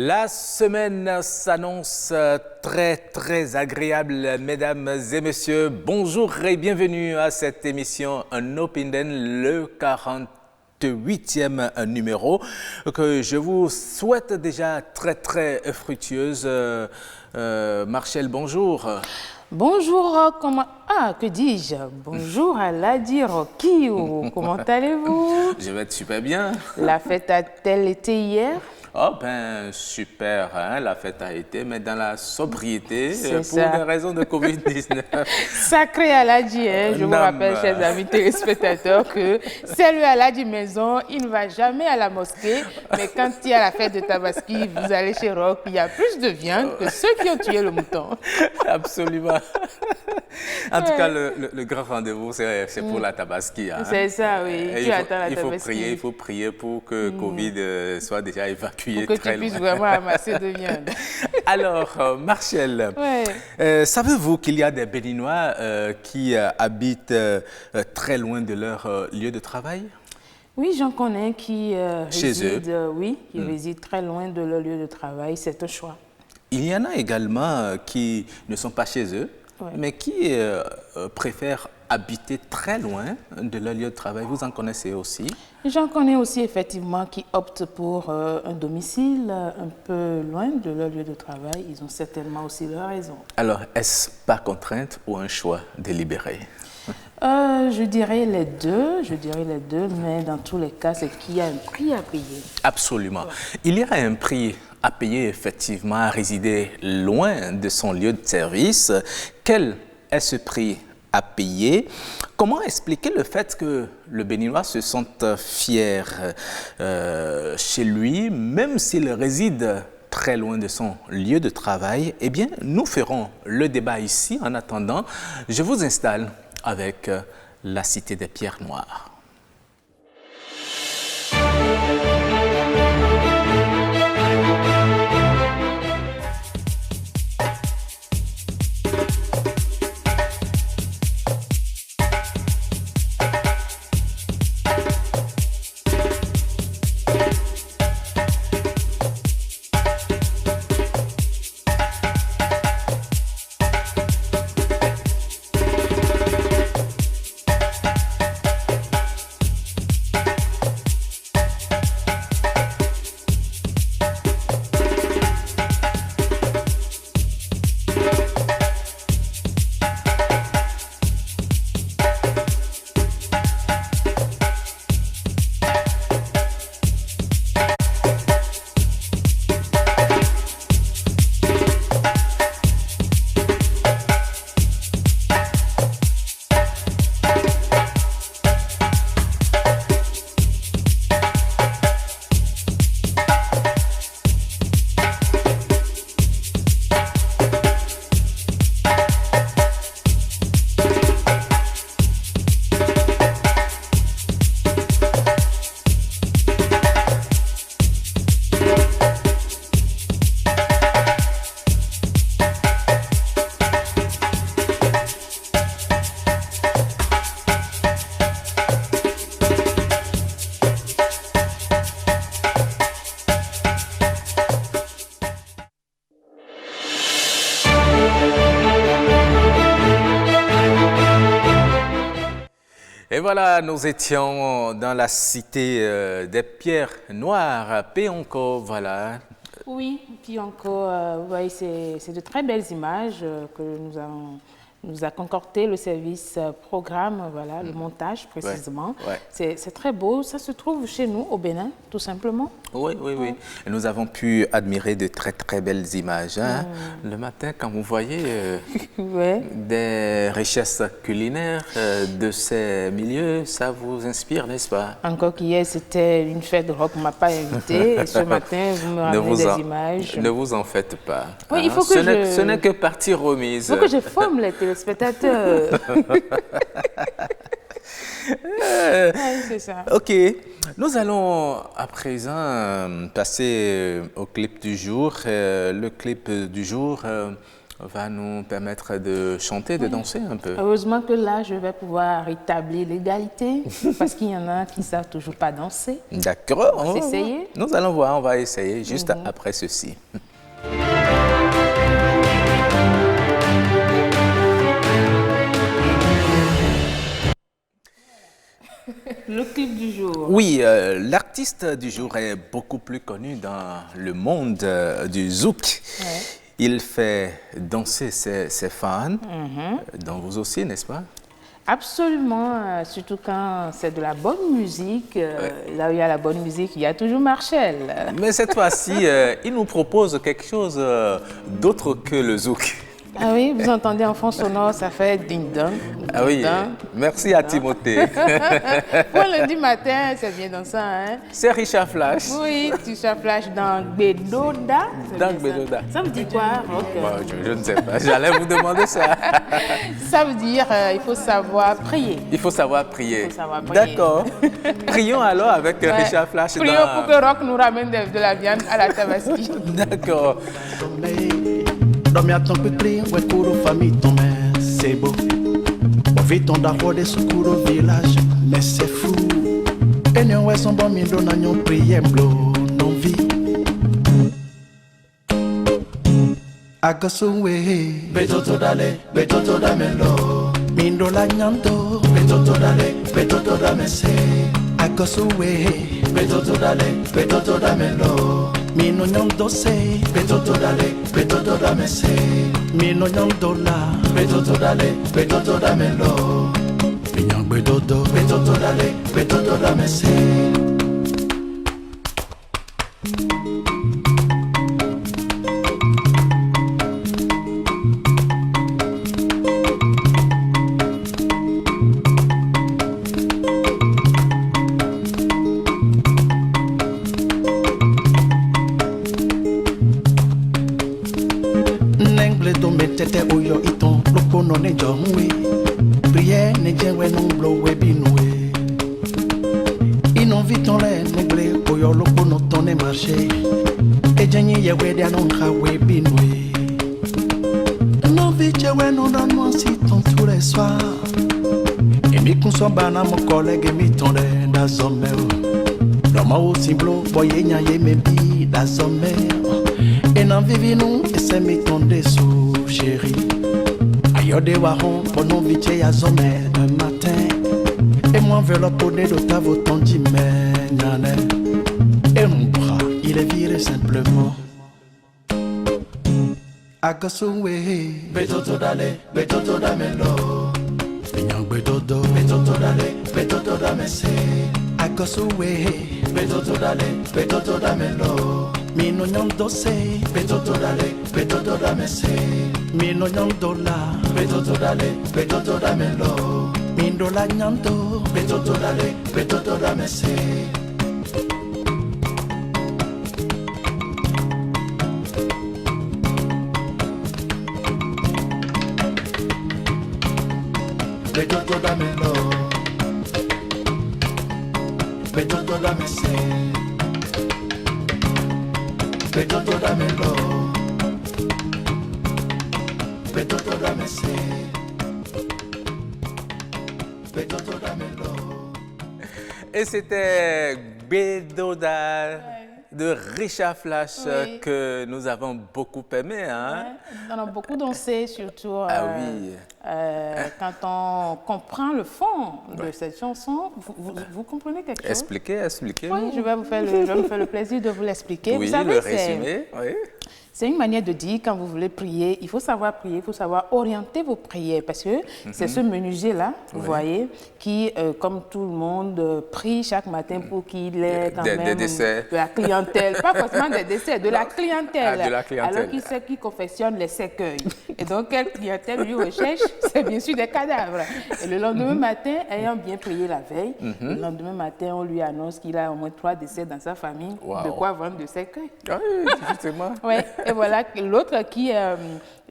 La semaine s'annonce très agréable, mesdames et messieurs. Bonjour et bienvenue à cette émission Nopenden, le 48e numéro, que je vous souhaite déjà très fructueuse. Marcel, bonjour. Bonjour, que dis-je? Bonjour à Ladi Rokiou, comment allez-vous? Je vais être super bien. La fête a-t-elle été hier? Oh ben super, hein? La fête a été, mais dans la sobriété pour ça. des raisons de Covid-19. Sacré Aladi, hein? Je vous rappelle, chers amis téléspectateurs, que c'est le Aladi maison, il ne va jamais à la mosquée, mais quand il y a la fête de Tabaski, vous allez chez Rock, il y a plus de viande que ceux qui ont tué le mouton. Absolument. En tout cas, le grand rendez-vous, c'est pour la Tabaski. Hein? C'est ça, oui. Et Tu attends la Tabaski. Il faut prier pour que Covid soit déjà évacué. Pour que tu puisses vraiment amasser de viande. Alors, Marcel, savez-vous qu'il y a des Béninois qui habitent très loin de leur lieu de travail? Oui, j'en connais qui résident, résident très loin de leur lieu de travail. C'est un choix. Il y en a également qui ne sont pas chez eux, mais qui préfèrent habiter très loin de leur lieu de travail. Vous en connaissez aussi? J'en connais aussi effectivement qui optent pour un domicile un peu loin de leur lieu de travail. Ils ont certainement aussi leurs raisons. Alors, est-ce par contrainte ou un choix délibéré? Je dirais les deux, mais dans tous les cas, c'est qu'il y a un prix à payer. Absolument. Il y a un prix à payer effectivement à résider loin de son lieu de service. Quel est ce prix à payer? Comment expliquer le fait que le Béninois se sente fier chez lui, même s'il réside très loin de son lieu de travail? Eh bien, nous ferons le débat ici. En attendant, je vous installe avec la Cité des Pierres Noires. Et voilà, nous étions dans la Cité des Pierres Noires, Péonco, voilà. Oui, Péonco, vous voyez, c'est de très belles images que nous a concocté le service programme, voilà, le montage précisément. C'est très beau, ça se trouve chez nous au Bénin, tout simplement. Oui. Et nous avons pu admirer de très belles images. Hein. Le matin, quand vous voyez des richesses culinaires de ces milieux, ça vous inspire, n'est-ce pas? Encore qu'hier, c'était une fête de rock, on ne m'a pas invité. Et ce matin, vous me ramenez des images. Ne vous en faites pas. Oui, il faut que ce n'est que partie remise. Il faut que je forme les téléspectateurs. C'est ça. Ok, nous allons à présent passer au clip du jour. Le clip du jour va nous permettre de chanter, de danser un peu. Heureusement que là, je vais pouvoir rétablir l'égalité parce qu'il y en a qui ne savent toujours pas danser. D'accord. On va essayer. Nous allons voir, on va essayer juste après ceci. Le clip du jour. Oui, l'artiste du jour est beaucoup plus connu dans le monde du zouk. Ouais. Il fait danser ses fans, dont vous aussi, n'est-ce pas? Absolument, surtout quand c'est de la bonne musique. Là où il y a la bonne musique, il y a toujours Marshall. Mais cette fois-ci, il nous propose quelque chose d'autre que le zouk. Ah oui, vous entendez en fond sonore, ça fait ding-dong. Ah oui, merci à Timothée. Pour lundi matin, c'est bien dans ça, hein? C'est Richard Flash. Oui, Richard Flash dans Gbedoda. Dans Gbedoda. Ça veut dire quoi, Rock? Bon, je ne sais pas, j'allais vous demander ça. Ça veut dire il faut savoir prier. Il faut savoir prier. Il faut savoir prier. D'accord. Prions alors avec Richard Flash. Prions pour que Rock nous ramène de la viande à la tabaski. D'accord. Dormir à ton quickly, ouais, cours famille, ton mère, c'est beau. On vit ton d'arroi de secours au village, mais c'est fou. Et nous, ouais, son bon mindo, n'a prié, blo, non vie. Agasowe, betoto damelo. Mindo la nyanto, betoto damese. Agasowe, betoto damelo. Mino nyondo se, betoto damese. Mino nyondo la, betoto damelo. Minyan betoto damese. Tete oyo iton loko no ne jo mwe prière ne jewe no blo we binwe inon viton le ne ble oyo loko no ton ne marché e jenyi ye we dia no ha we binwe no vi jewe no na no si ton tous les soirs et mi kun so bana mon collègue mi ton le da zombe lo ma o si blo boye nya ye me bi da zombe et nan vivi nous et c'est mi ton dessous chérie, aïe de waron, pour non vite ya zomé un matin. Et moi veux le poney de ta voton d'imène. Et mon bras, il est viré simplement. Agasowe, betoto damelo. Minyan betoto damese. Agasowe, betoto damelo. Mino nyondo se, betoto damese. Mino nyondo la, betoto damelo. Mindo la nyondo, betoto damese. Betoto damelo. Betoto damese. Betoto damelo. Betoto damese. Betoto damelo. Et c'était Gbedoda de Richard Flash que nous avons beaucoup aimé. Hein? On a beaucoup dansé, surtout oui. quand on comprend le fond de cette chanson. Vous comprenez quelque chose? Expliquez. Oui, je vais vous faire le plaisir de vous l'expliquer. Oui, vous savez, le résumé. Oui. C'est une manière de dire, quand vous voulez prier, il faut savoir prier, il faut savoir orienter vos prières. Parce que c'est ce menuisier-là, vous voyez, qui, comme tout le monde, prie chaque matin pour qu'il ait quand même de la clientèle. Pas forcément des décès, de la clientèle. De la clientèle. Alors qu'il sait qui confectionne les cercueils. Et donc, quelle clientèle lui recherche? C'est bien sûr des cadavres. Et le lendemain matin, ayant bien prié la veille, le lendemain matin, on lui annonce qu'il a au moins 3 décès dans sa famille. Wow. De quoi vendre de cercueils. Oui, justement. Ouais. Et voilà, l'autre qui est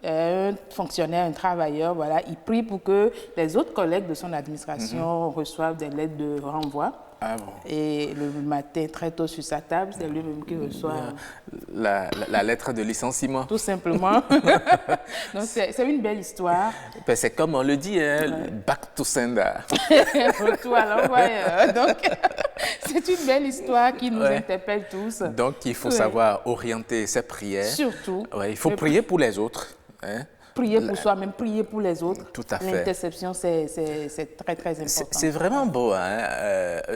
un fonctionnaire, un travailleur, voilà, il prie pour que les autres collègues de son administration reçoivent des lettres de renvoi. Ah bon. Et le matin, très tôt sur sa table, c'est lui-même qui reçoit la lettre de licenciement. Tout simplement. Donc, c'est une belle histoire. Ben, c'est comme on le dit, hein, back to sender. Retour à l'envoyeur. Donc, c'est une belle histoire qui nous interpelle tous. Donc, il faut savoir orienter ses prières. Surtout. Ouais, il faut prier pour les autres. Hein. Prier pour soi-même, prier pour les autres. Tout à fait. L'interception, c'est très, très important. C'est vraiment beau. Hein?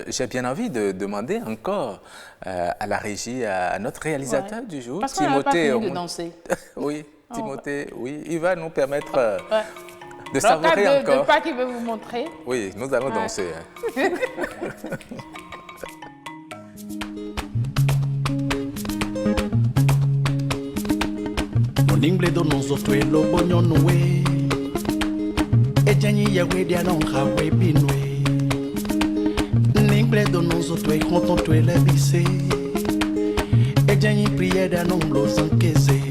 J'ai bien envie de demander encore à la régie, à notre réalisateur du jour, parce qu'on n'a pas fini de danser. Oui, Timothée, oui, il va nous permettre de savourer encore. De pas qu'il veut vous montrer. Oui, nous allons danser. Hein. Ningle do non so twe lo bonyo noe Ejanyi ya we dia non ha we binwe Ningle do non so twe konton twe le bise Ejanyi priye da non lo sankeze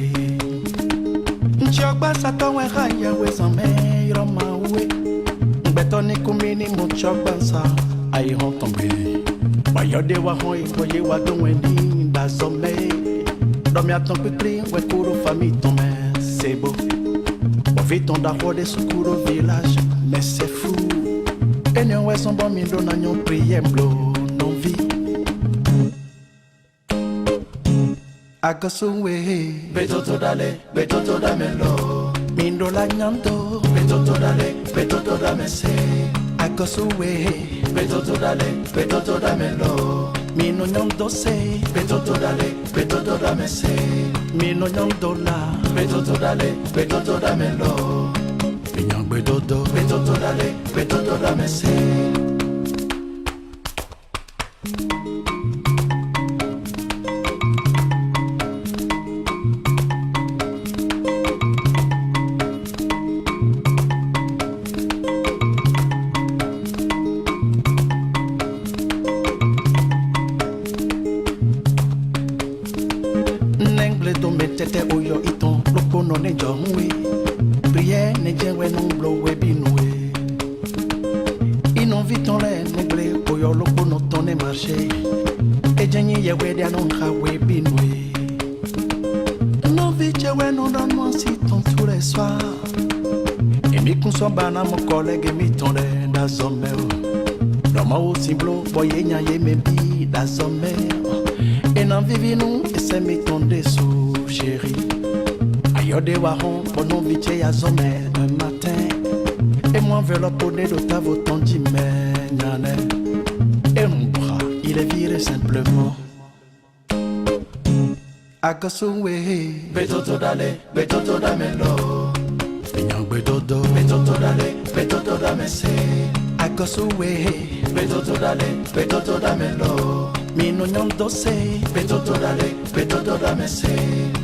Nchokba sato we ha ya we same roma we Beto ni kumini mo chokba sa ai hon tombe Ba yode wa hoi koye wa donwe ni da some Dans mes attentes quickly, ouais, cours famille, ton mère, c'est beau. On vit ton d'arroi des secours au village, mais c'est fou. Et nous, ouais, son bon mindo, n'ayons prié, blo, non vie. Agosuwe, betoto damelo. Mindo la nyanto, betoto damese. Agosuwe, betoto damelo. Mino nyanto se, betoto damese. Mino nyanto la, betoto damelo. Minyang betoto damese. Tete oyo iton loko no ne jo mwe prière ne jewe non blo we binwe inon viton le negle oyo loko no tone marché e jenyi ye we dia non ha we binwe non vi jewe non dans moi si ton tous les soirs et mi kun so bana mon collègue mi ton le da someo no ma o simblo boye nya ye me bi da someo et non vivi nous et c'est mi ton dessous chérie, ayode waron, bonon viche ya zone un matin. Et moi enveloppe au nez de ta voton d'imène. Et mon bras, il est viré simplement. Agosuwe, betoto damelo. Minyang betoto damese. Agosuwe, betoto damelo. Mino nyanto se, betoto damese.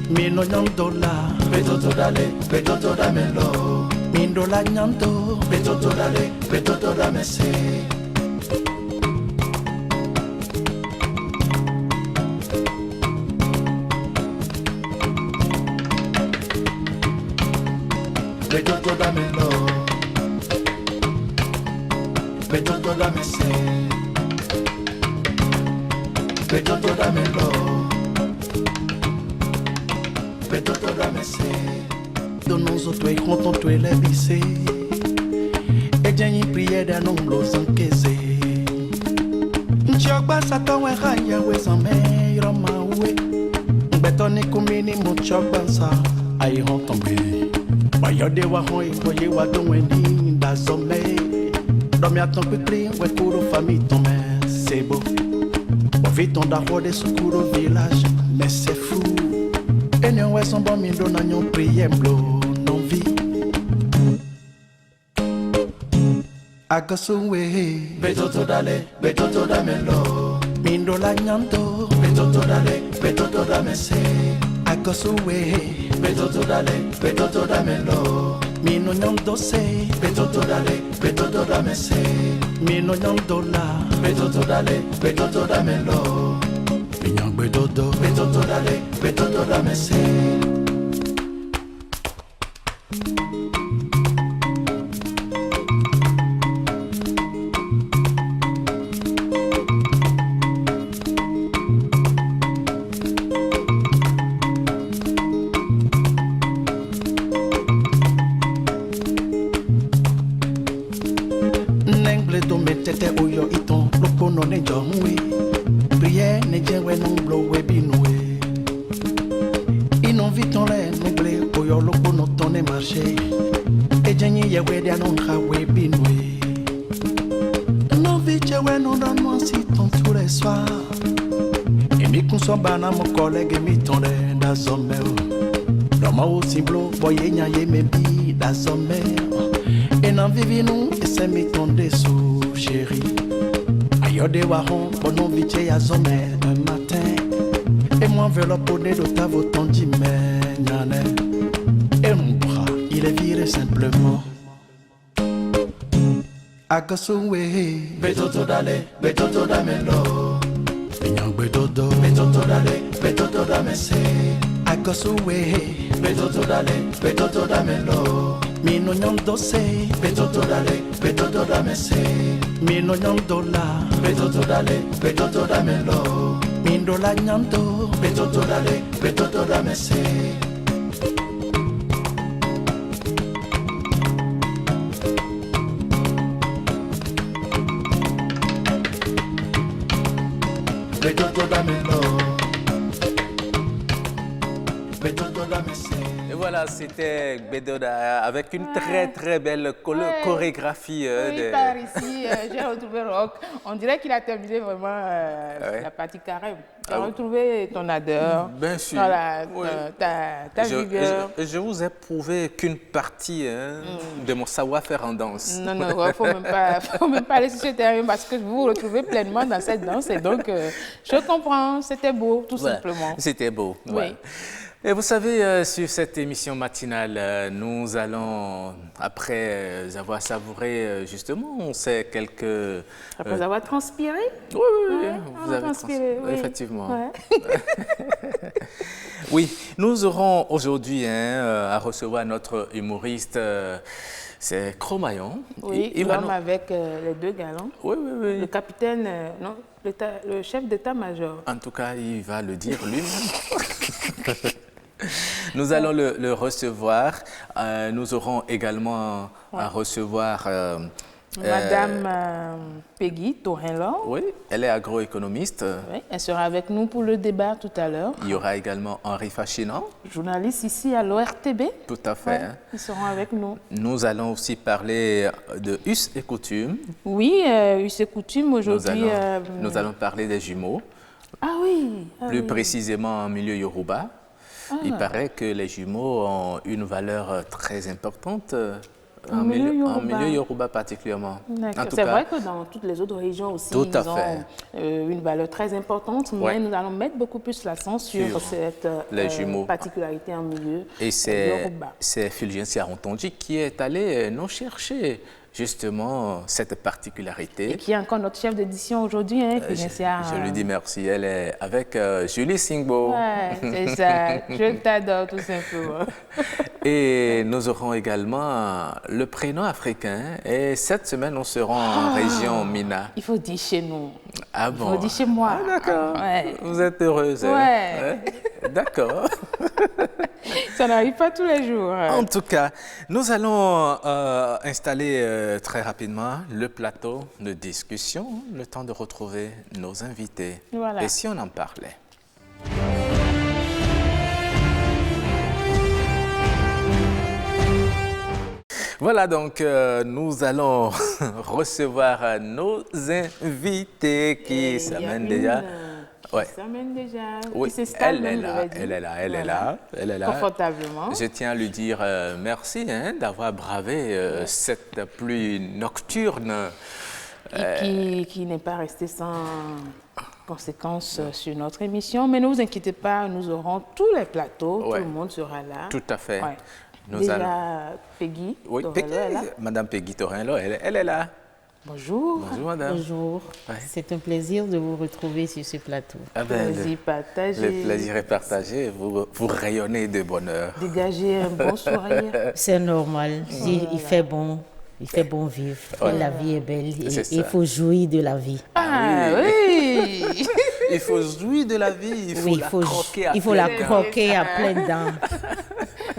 Mino nyanto la, betoto damelo. Mindo la nyanto, betoto damese. Betoto damelo. Betoto damese. Betoto damelo. Betoto damese. Donos otwe konton twe le bise. E janyi priye da non lo sankeze. Nchokba sato we haya we same roma we. Beto ni kumini mo chokba sa ai hon tombe. Ba yode wa hoi koye wa donwe ni da some. Dans mes attentes quickly, ouais, cours famille, ton mère, c'est beau. On vit ton d'arroi des secours au village, mais c'est fou. Et nous, ouais, son bon mindo, n'ayons prié, blo, non vie. Agosuwe, betoto damelo. Mindo la nyanto, betoto damese. Agosuwe, betoto damelo. Mino nyanto se, betoto damese. Mino nyanto la, betoto damelo. Minyang betoto damese. to me tete oyo iton lopo no ne jomwe prière ne jewe no blow we binwe inon viton le no ble oyo lopo no tonne marché e jenyi ye we dia no ha we binwe no viche we no don mo si ton tous les soirs et mi kun so bana mon collègue mi ton le da sommeil Roma o simblo boye nya ye me bi da sommeil et non vivi nous et c'est mi ton dessous chérie ayode wa hon bonon viche ya sommeil un matin et moi enveloppe au nez de ta voton dit mais nyane et mon bras il est viré simplement Agosuwe betoto damelo Binyang betoto damese Agosuwe betoto damelo Mino nyong dose betoto damese Mino nyong dola betoto damelo Mindo la nyando betoto damese Et voilà, c'était Bedoda avec une très belle chorégraphie. Oui, par ici, j'ai retrouvé Rock. On dirait qu'il a terminé vraiment la partie carême. Tu as retrouvé ton ardeur. Bien sûr. Voilà, ta vigueur. Je vous ai prouvé qu'une partie de mon savoir-faire en danse. Non, il ne faut même pas aller sur ce terrain parce que vous vous retrouvez pleinement dans cette danse. Et donc, je comprends, c'était beau, tout simplement. C'était beau. Oui. Ouais. Et vous savez, sur cette émission matinale, nous allons, après avoir savouré justement, quelques... Après avoir transpiré? Oui, vous avez transpiré. Oui. Effectivement. Ouais. Oui, nous aurons aujourd'hui à recevoir notre humoriste, c'est Cro-Maillon. Oui, l'homme avec les deux galons. Oui. Le capitaine, non, le chef d'état-major. En tout cas, il va le dire lui-même. Nous allons le recevoir. Nous aurons également à recevoir Madame Peggy Torinlo. Oui, elle est agroéconomiste. Oui, elle sera avec nous pour le débat tout à l'heure. Il y aura également Henri Fachinan. Journaliste ici à l'ORTB. Tout à fait. Ouais, ils seront avec nous. Nous allons aussi parler de us et coutumes. Oui, us et coutumes aujourd'hui. Nous allons parler des jumeaux. Ah oui. Plus précisément en milieu Yoruba. Il paraît que les jumeaux ont une valeur très importante en milieu Yoruba particulièrement. C'est vrai que dans toutes les autres régions aussi, ils ont une valeur très importante, mais nous allons mettre beaucoup plus l'accent sur cette particularité en milieu Yoruba. Et c'est Fulgence Arontonji qui est allé nous chercher justement cette particularité. Et qui est encore notre chef d'édition aujourd'hui, hein, je lui dis merci. Elle est avec Julie Singbo. Ouais, c'est ça. Je t'adore tout simplement. Et nous aurons également le prénom africain. Et cette semaine, nous serons en région Mina. Il faut dire chez nous. Ah bon? Il faut dire chez moi. Ah, d'accord. Ouais. Vous êtes heureuse. Ouais. D'accord. Ça n'arrive pas tous les jours. En tout cas, nous allons installer très rapidement le plateau de discussion, le temps de retrouver nos invités. Voilà. Et si on en parlait? Voilà, donc nous allons recevoir nos invités qui s'amènent déjà. Oui, elle est là. Confortablement. Je tiens à lui dire merci d'avoir bravé cette pluie nocturne. Et qui n'est pas restée sans conséquences sur notre émission. Mais ne vous inquiétez pas, nous aurons tous les plateaux, tout le monde sera là. Tout à fait. Ouais. Déjà, Peggy Torinlo est là. Madame Peggy Torinlo, elle est là. Bonjour. Bonjour, madame. Bonjour. Ouais. C'est un plaisir de vous retrouver sur ce plateau. Plaisir partagé. Le plaisir est partagé. Vous rayonnez de bonheur. Dégagez un bon sourire. C'est normal. Il fait bon. Il fait bon vivre. Ouais. La vie est belle. Il faut jouir de la vie. Ah oui. Il faut jouir de la vie. Il faut la croquer à pleines dents.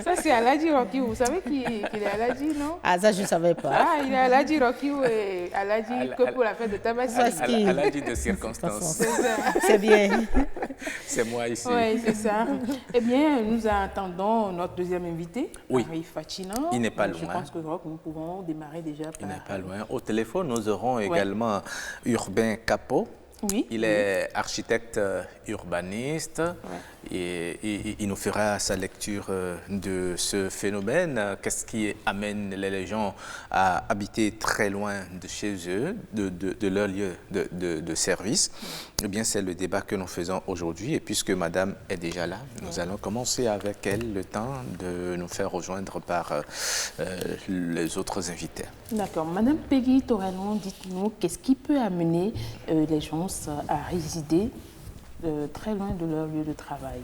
Ça, c'est Aladji Rocky. Vous savez qu'il est Aladji, non? Ah, ça, je ne savais pas. Ah, il est Aladji Rocky et Aladji que pour la fête de Tabaski. Aladji de circonstance. C'est bien. C'est moi ici. Oui, c'est ça. Eh bien, nous attendons notre deuxième invité, Marie Fatina. Il n'est pas loin. Je pense que nous pouvons démarrer déjà par... Il n'est pas loin. Au téléphone, nous aurons également Urbain Capot. Oui. Il est architecte urbaniste et il nous fera sa lecture de ce phénomène. Qu'est-ce qui amène les gens à habiter très loin de chez eux, de leur lieu de service? Eh bien, c'est le débat que nous faisons aujourd'hui. Et puisque Madame est déjà là, nous allons commencer avec elle le temps de nous faire rejoindre par les autres invités. D'accord. Madame Peggy Torelon, dites-nous, qu'est-ce qui peut amener les gens à résider très loin de leur lieu de travail,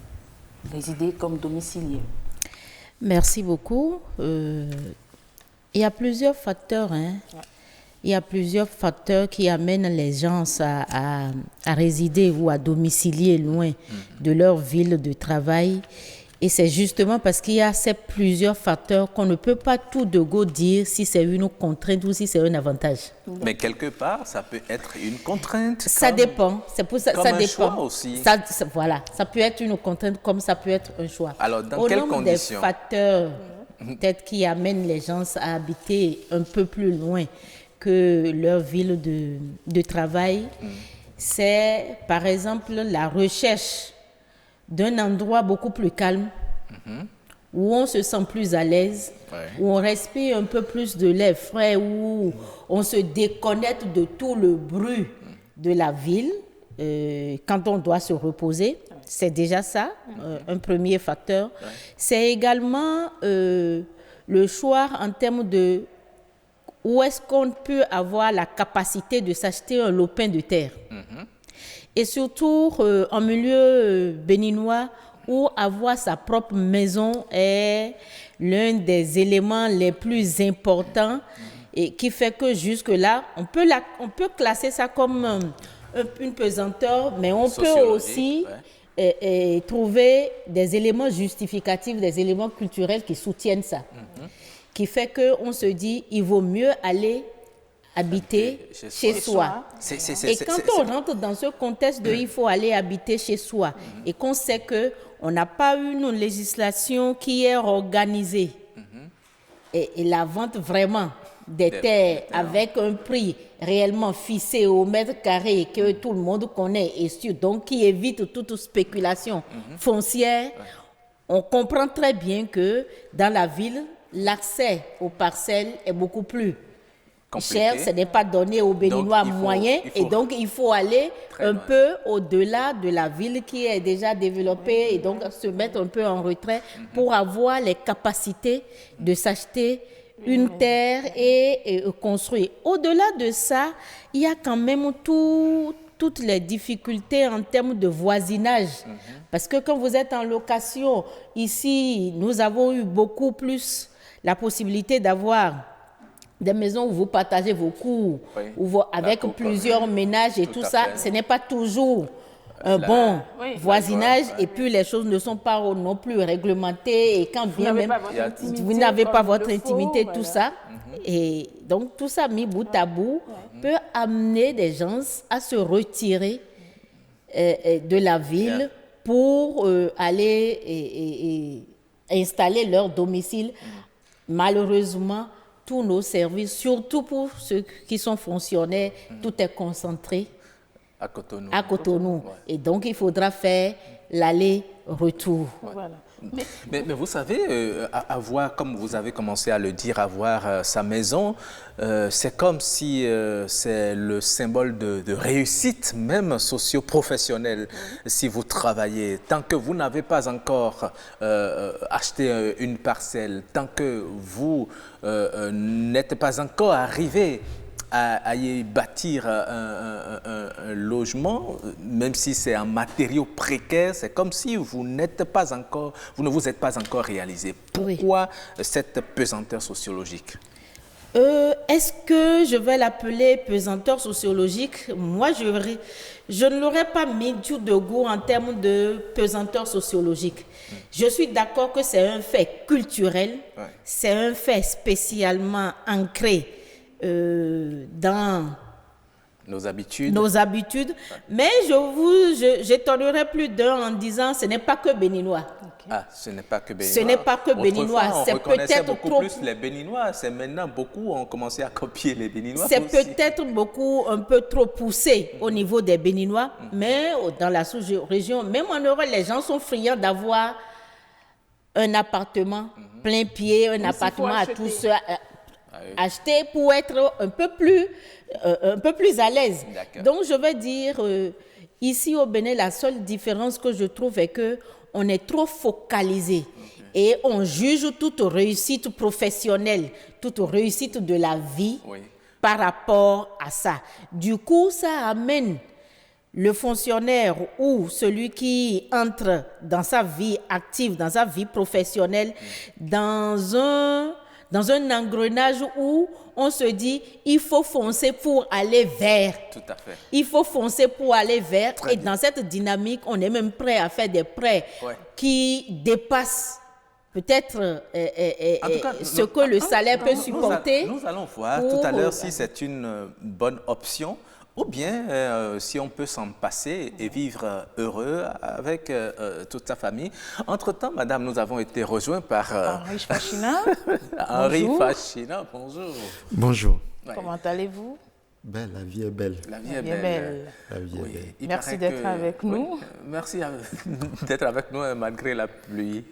résider comme domiciliés? Merci beaucoup. Il y a plusieurs facteurs. Il y a plusieurs facteurs qui amènent les gens à résider ou à domicilier loin de leur ville de travail. Et c'est justement parce qu'il y a ces plusieurs facteurs qu'on ne peut pas tout de go dire si c'est une contrainte ou si c'est un avantage. Mais quelque part, ça peut être une contrainte. Ça dépend. C'est pour ça, comme ça un dépend. Choix aussi. Voilà, ça peut être une contrainte comme ça peut être un choix. Alors, dans quelles conditions? Des facteurs peut-être qui amènent les gens à habiter un peu plus loin que leur ville de travail, c'est par exemple la recherche d'un endroit beaucoup plus calme, où on se sent plus à l'aise, où on respire un peu plus de l'air frais, où on se déconnecte de tout le bruit de la ville quand on doit se reposer. C'est déjà ça, un premier facteur. C'est également le choix en termes de où est-ce qu'on peut avoir la capacité de s'acheter un lopin de terre. Et surtout en milieu béninois, où avoir sa propre maison est l'un des éléments les plus importants et qui fait que jusque-là, on peut classer ça comme une pesanteur, mais on peut aussi trouver des éléments justificatifs, des éléments culturels qui soutiennent ça. Qui fait qu'on se dit, il vaut mieux aller habiter chez soi. Et quand on rentre dans ce contexte de il faut aller habiter chez soi et qu'on sait qu'on n'a pas une législation qui est organisée et la vente vraiment des terres avec un prix réellement fixé au mètre carré que tout le monde connaît et sûr, donc qui évite toute spéculation foncière, on comprend très bien que dans la ville, l'accès aux parcelles est beaucoup plus cher, ce n'est pas donné aux Béninois moyens et donc il faut aller un peu au-delà de la ville qui est déjà développée et donc se mettre un peu en retrait pour avoir les capacités de s'acheter une terre et construire. Au-delà de ça, il y a quand même toutes les difficultés en termes de voisinage. Parce que quand vous êtes en location, ici, nous avons eu beaucoup plus la possibilité d'avoir des maisons où vous partagez vos cours, avec plusieurs ménages et tout ça. Ce n'est pas toujours un bon voisinage et puis les choses ne sont pas non plus réglementées et quand bien même vous n'avez pas votre intimité, tout ça. Et donc tout ça mis bout à bout peut amener des gens à se retirer de la ville pour aller et installer leur domicile. Malheureusement, tous nos services, surtout pour ceux qui sont fonctionnaires, tout est concentré à Cotonou. Et donc, il faudra faire l'aller-retour. Voilà. Mais vous savez, avoir, comme vous avez commencé à le dire, avoir sa maison, c'est comme si c'est le symbole de réussite, même socio-professionnelle, si vous travaillez. Tant que vous n'avez pas encore acheté une parcelle, tant que vous n'êtes pas encore arrivé à y bâtir un logement, même si c'est un matériau précaire, c'est comme si vous ne vous êtes pas encore réalisé. Pourquoi cette pesanteur sociologique? Est-ce que je vais l'appeler pesanteur sociologique? Moi, je ne l'aurais pas mis du debout en termes de pesanteur sociologique. Je suis d'accord que c'est un fait culturel, c'est un fait spécialement ancré dans nos habitudes. Mais j'étonnerais plus d'un en disant ce n'est pas que béninois. Ah, ce n'est pas que béninois. Ce n'est pas que béninois. C'est peut-être beaucoup plus les béninois. C'est maintenant beaucoup ont commencé à copier les béninois. C'est peut-être beaucoup un peu trop poussé au niveau des béninois, mais dans la sous-région, même en Europe, les gens sont friands d'avoir un appartement plein pied, un appartement à tous acheter pour être un peu plus à l'aise. Donc, je vais dire, ici au Bénin, la seule différence que je trouve est que on est trop focalisé et on juge toute réussite professionnelle, toute réussite de la vie par rapport à ça. Du coup, ça amène le fonctionnaire ou celui qui entre dans sa vie active, dans sa vie professionnelle, dans un engrenage où on se dit il faut foncer pour aller vers. Tout à fait. Il faut foncer pour aller vers. Et dans cette dynamique, on est même prêt à faire des prêts qui dépassent peut-être ce que le salaire peut supporter. Nous allons voir tout à l'heure si c'est une bonne option. Ou bien, si on peut s'en passer et vivre heureux avec toute sa famille. Entre-temps, madame, nous avons été rejoints par... Henri Fachina. Henri Fachina, bonjour. Bonjour. Comment allez-vous? Belle, la vie est belle. La vie est belle. La vie est belle. Merci d'être avec nous. Merci d'être avec nous malgré la pluie.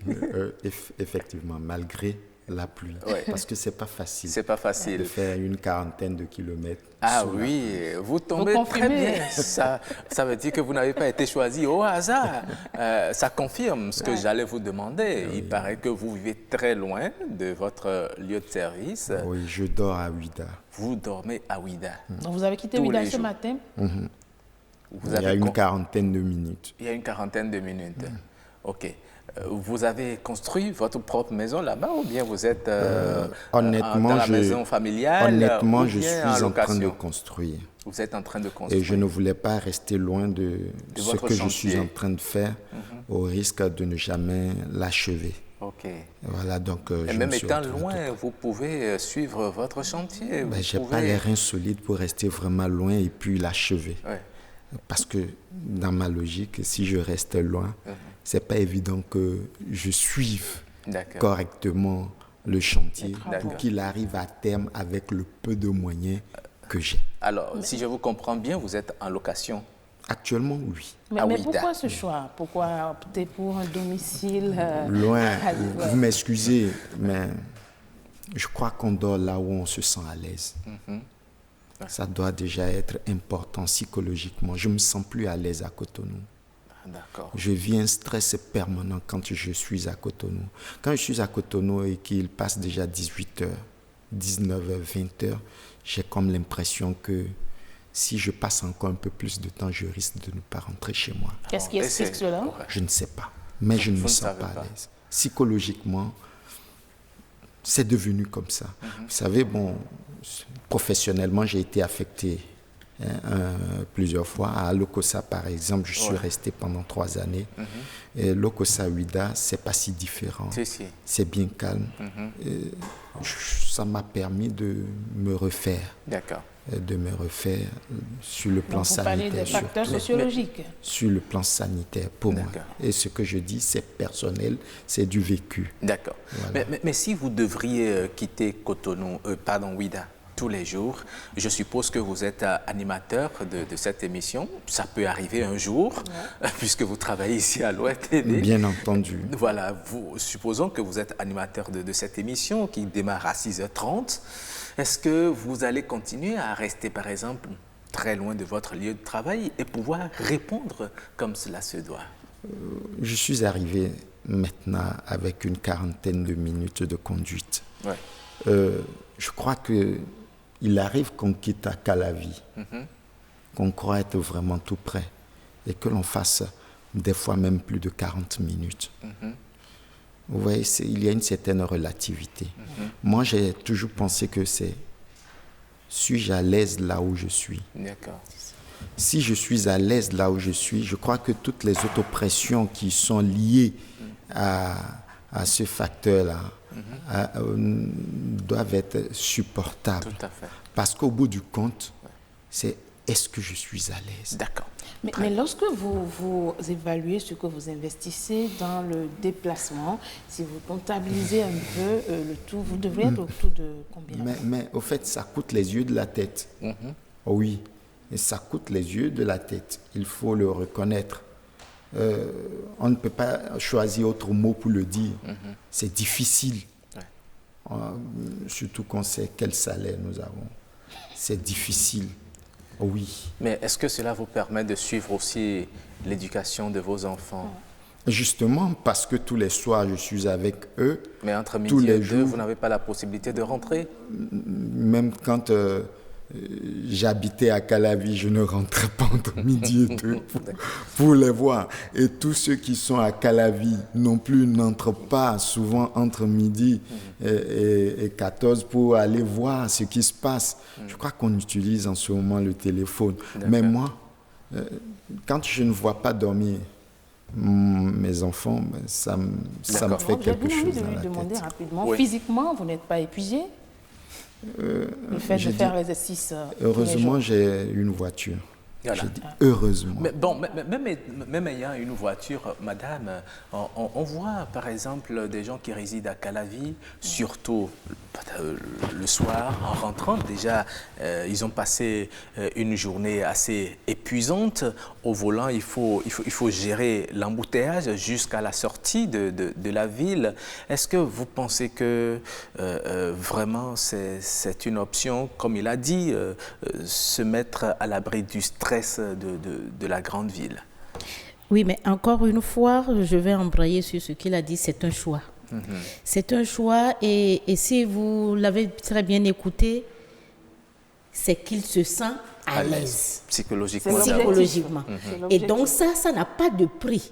Effectivement, malgré la pluie. Parce que c'est pas facile. C'est pas facile. De faire une quarantaine de kilomètres. Ah oui, vous tombez très bien. Ça veut dire que vous n'avez pas été choisi au hasard. Ça confirme ce que j'allais vous demander. Il paraît que vous vivez très loin de votre lieu de service. Oui, je dors à Ouida. Vous dormez à Ouida. Donc vous avez quitté Ouida ce matin? Il y a une quarantaine de minutes. Il y a une quarantaine de minutes. OK. Vous avez construit votre propre maison là-bas ou bien vous êtes dans la maison familiale? Honnêtement, je suis en train de construire. Vous êtes en train de construire. Et je ne voulais pas rester loin de ce que je suis en train de faire au risque de ne jamais l'achever. OK. Voilà, donc et même étant loin, vous pouvez suivre votre chantier. Je n'ai pas les reins solides pour rester vraiment loin et puis l'achever. Parce que dans ma logique, si je reste loin, c'est pas évident que je suive correctement le chantier pour qu'il arrive à terme avec le peu de moyens que j'ai. Alors, si je vous comprends bien, vous êtes en location? Actuellement, oui. Mais pourquoi ce choix? Pourquoi opter pour un domicile loin? Vous m'excusez, mais je crois qu'on dort là où on se sent à l'aise. Ça doit déjà être important psychologiquement. Je ne me sens plus à l'aise à Cotonou. Je vis un stress permanent quand je suis à Cotonou. Quand je suis à Cotonou et qu'il passe déjà 18h, 19h, 20h, j'ai comme l'impression que si je passe encore un peu plus de temps, je risque de ne pas rentrer chez moi. Qu'est-ce qui explique cela? Je ne sais pas, mais je ne me sens pas à l'aise. Psychologiquement, c'est devenu comme ça. Vous savez, professionnellement, j'ai été affecté plusieurs fois. À Lokossa, par exemple, je suis resté pendant 3 années. Et Lokossa Ouida, c'est pas si différent. C'est bien calme. Ça m'a permis de me refaire. De me refaire sur le plan sanitaire. Vous parlez des facteurs sociologiques. Sur le plan sanitaire, pour moi. Et ce que je dis, c'est personnel, c'est du vécu. D'accord. Voilà. Mais si vous devriez quitter Ouida, tous les jours. Je suppose que vous êtes animateur de cette émission. Ça peut arriver un jour, puisque vous travaillez ici à l'ORTD. Bien entendu. Voilà, supposons que vous êtes animateur de cette émission qui démarre à 6h30. Est-ce que vous allez continuer à rester, par exemple, très loin de votre lieu de travail et pouvoir répondre comme cela se doit? Je suis arrivé maintenant avec une quarantaine de minutes de conduite. Je crois qu'il arrive qu'on quitte à Calavi, qu'on croit être vraiment tout près et que l'on fasse des fois même plus de 40 minutes. Vous voyez, il y a une certaine relativité. Moi, j'ai toujours pensé que c'est suis-je à l'aise là où je suis? D'accord. Si je suis à l'aise là où je suis, je crois que toutes les autres pressions qui sont liées à ce facteur-là doivent être supportables. Tout à fait. Parce qu'au bout du compte, c'est est-ce que je suis à l'aise? D'accord. Mais lorsque vous évaluez ce que vous investissez dans le déplacement, si vous comptabilisez un peu le tout, vous devriez être autour de combien? Mais au fait, ça coûte les yeux de la tête. Oh oui, et ça coûte les yeux de la tête. Il faut le reconnaître. On ne peut pas choisir autre mot pour le dire. C'est difficile. Surtout qu'on sait quel salaire nous avons. C'est difficile. Oh oui. Mais est-ce que cela vous permet de suivre aussi l'éducation de vos enfants? Justement, parce que tous les soirs, je suis avec eux. Mais entre midi tous les et deux, jours, vous n'avez pas la possibilité de rentrer? Même quand j'habitais à Calavi, je ne rentrais pas entre midi et deux pour les voir. Et tous ceux qui sont à Calavi non plus n'entrent pas souvent entre midi et 14 pour aller voir ce qui se passe. Je crois qu'on utilise en ce moment le téléphone. Mais moi, quand je ne vois pas dormir mes enfants, ça me fait quelque chose dans la tête. J'ai envie de lui demander rapidement, Oui. Physiquement, vous n'êtes pas épuisé? Le fait de faire l'exercice. Heureusement, j'ai une voiture. Voilà. J'ai dit heureusement. Mais bon, même ayant une voiture, madame, on voit par exemple des gens qui résident à Calavi, surtout le soir, en rentrant. Déjà, ils ont passé une journée assez épuisante. Au volant, il faut gérer l'embouteillage jusqu'à la sortie de la ville. Est-ce que vous pensez que vraiment c'est une option, comme il a dit, se mettre à l'abri du stress de la grande ville? Oui, mais encore une fois, je vais embrayer sur ce qu'il a dit, c'est un choix. C'est un choix et si vous l'avez très bien c'est qu'il se sent à l'aise. Psychologiquement. Psychologiquement. Et donc ça n'a pas de prix.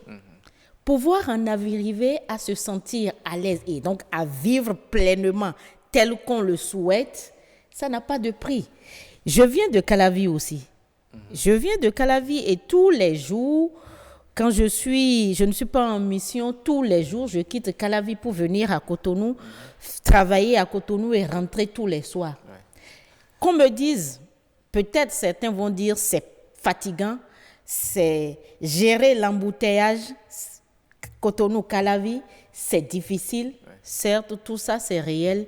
Pouvoir en arriver à se sentir à l'aise et donc à vivre pleinement tel qu'on le souhaite, ça n'a pas de prix. Je viens de Calavi aussi. Je viens de Calavi et tous les jours, quand je ne suis pas en mission, tous les jours, je quitte Calavi pour venir à Cotonou, travailler à Cotonou et rentrer tous les soirs. Ouais. Qu'on me dise, peut-être certains vont dire c'est fatigant, c'est gérer l'embouteillage, Cotonou-Calavi, c'est difficile. Ouais. Certes, tout ça c'est réel,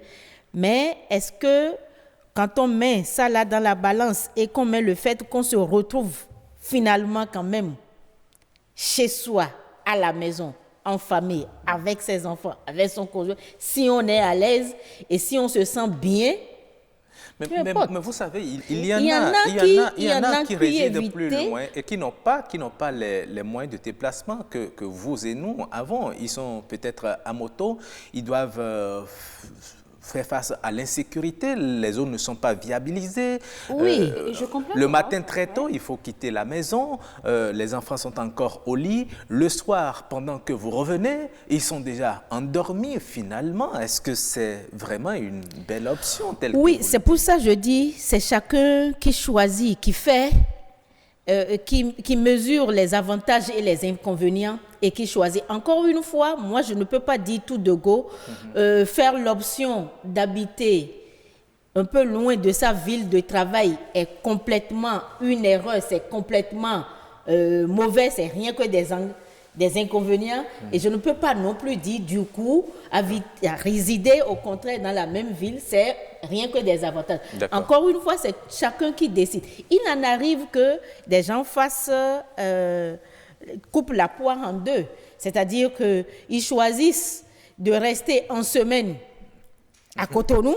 mais est-ce que quand on met ça là dans la balance et qu'on met le fait qu'on se retrouve finalement quand même chez soi, à la maison, en famille, avec ses enfants, avec son conjoint, si on est à l'aise et si on se sent bien, mais vous savez, il y en a qui résident plus loin et qui n'ont pas les moyens de déplacement que vous et nous avons. Ils sont peut-être à moto, ils doivent faire face à l'insécurité, les zones ne sont pas viabilisées. Oui, je comprends. Le matin très tôt, il faut quitter la maison, les enfants sont encore au lit. Le soir, pendant que vous revenez, ils sont déjà endormis finalement. Est-ce que c'est vraiment une belle option telle Oui, c'est pour ça que je dis, c'est chacun qui choisit, qui fait, qui mesure les avantages et les inconvénients et qui choisit. Encore une fois, moi, je ne peux pas dire tout de go. Faire l'option d'habiter un peu loin de sa ville de travail est complètement une erreur, c'est complètement mauvais, c'est rien que des inconvénients. Et je ne peux pas non plus dire, du coup, à résider au contraire dans la même ville, c'est rien que des avantages. Encore une fois, c'est chacun qui décide. Il en arrive que des gens coupent la poire en deux. C'est-à-dire qu'ils choisissent de rester en semaine à Cotonou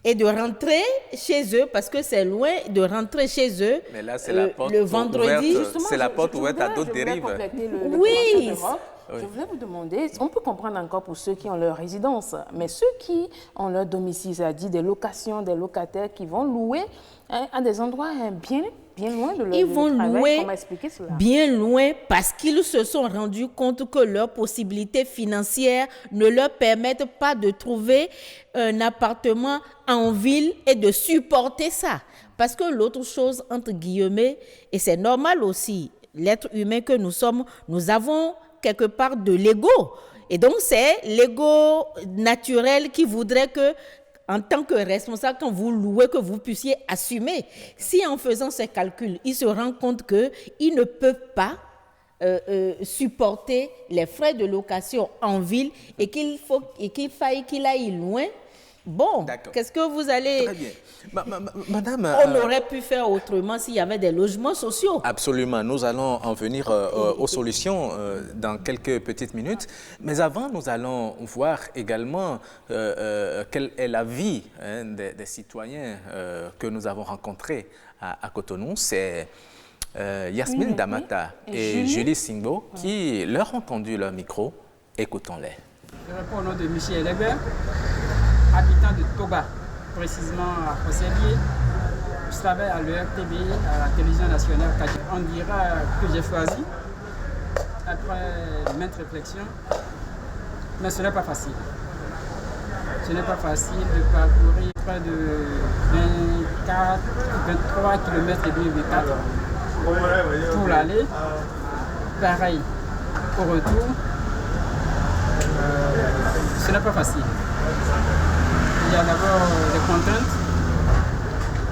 et de rentrer chez eux, parce que c'est loin, de rentrer chez eux. Mais là, c'est la porte le vendredi. C'est la porte ouverte à d'autres dérives. Oui. Je voulais vous demander, on peut comprendre encore pour ceux qui ont leur résidence, mais ceux qui ont leur domicile, c'est-à-dire des locations, des locataires qui vont louer à des endroits bien bien loin de leur Ils vont travail. louer Comment expliquer cela? bien loin parce qu'ils se sont rendus compte que leurs possibilités financières ne leur permettent pas de trouver un appartement en ville et de supporter ça. Parce que l'autre chose, entre guillemets, et c'est normal aussi, l'être humain que nous sommes, nous avons quelque part de l'ego. Et donc, c'est l'ego naturel qui voudrait que, en tant que responsable, quand vous louez, que vous puissiez assumer. Si en faisant ces calculs, il se rend compte qu'il ne peut pas supporter les frais de location en ville et qu'il faille qu'il aille loin, bon, qu'est-ce que vous allez... Très bien. Madame... On aurait pu faire autrement s'il y avait des logements sociaux. Absolument. Nous allons en venir aux solutions dans quelques petites minutes. Mais avant, nous allons voir également quelle est la vie des citoyens que nous avons rencontrés à Cotonou. C'est Yasmine Damata et Julie Singbo qui leur ont tendu leur micro. Écoutons-les. Je réponds au nom de Michel Hébert, habitant de Toba, précisément à Ossélier. Je travaille à l'ERTB, à la télévision nationale. On dira que j'ai choisi, après maintes réflexions, mais ce n'est pas facile. Ce n'est pas facile de parcourir près de 23 km et demi, 24 pour l'aller. Pareil au retour. Ce n'est pas facile. Il y a d'abord des contraintes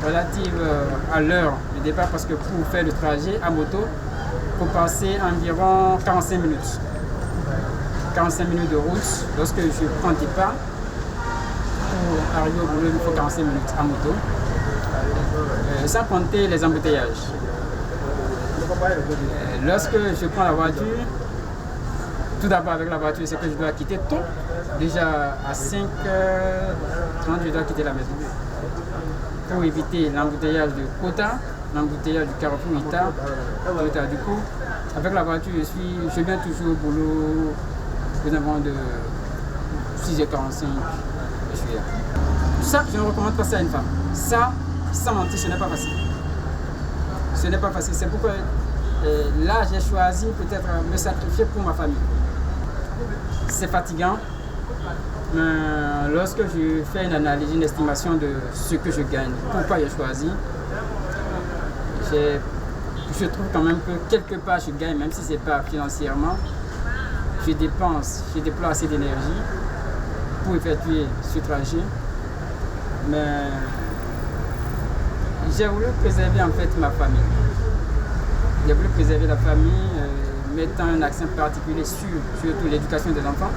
relatives à l'heure de départ parce que pour faire le trajet à moto, il faut passer environ 45 minutes. 45 minutes de route. Lorsque je prends des pas, pour arriver au boulot, il faut 45 minutes à moto. Sans compter les embouteillages. Lorsque je prends la voiture, tout d'abord avec la voiture, c'est que je dois quitter tôt. Déjà à 5h30, je dois quitter la maison. Pour éviter l'embouteillage de Kota, l'embouteillage du Carrefour Ita. Du coup, avec la voiture, je viens toujours au boulot aux alentours de 6h45. Je suis là. Ça, je ne recommande pas ça à une femme. Ça, sans mentir, ce n'est pas facile. Ce n'est pas facile. C'est pourquoi là, j'ai choisi peut-être me sacrifier pour ma famille. C'est fatigant. Lorsque je fais une analyse, une estimation de ce que je gagne, pourquoi j'ai choisi, je trouve quand même que quelque part je gagne, même si ce n'est pas financièrement, je déploie assez d'énergie pour effectuer ce trajet. Mais j'ai voulu préserver en fait ma famille. J'ai voulu préserver la famille, mettant un accent particulier sur surtout l'éducation des enfants.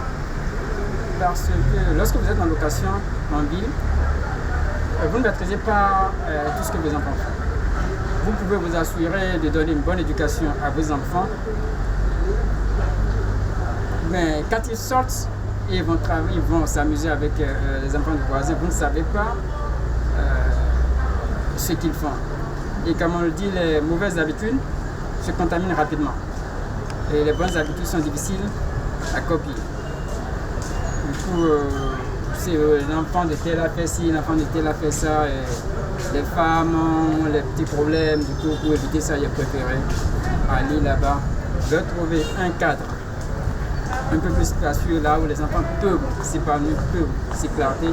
Parce que lorsque vous êtes en location en ville, vous ne maîtrisez pas tout ce que vos enfants font. Vous pouvez vous assurer de donner une bonne éducation à vos enfants. Mais quand ils sortent et ils vont s'amuser avec les enfants du voisin, vous ne savez pas ce qu'ils font. Et comme on le dit, les mauvaises habitudes se contaminent rapidement. Et les bonnes habitudes sont difficiles à copier. Du coup, c'est l'enfant de tel a fait ci, l'enfant de tel a fait ça. Et les femmes ont les petits problèmes. Du coup, pour éviter ça, j'ai préféré aller là-bas, de trouver un cadre un peu plus spacieux, là où les enfants peuvent s'épanouir, peuvent s'éclater.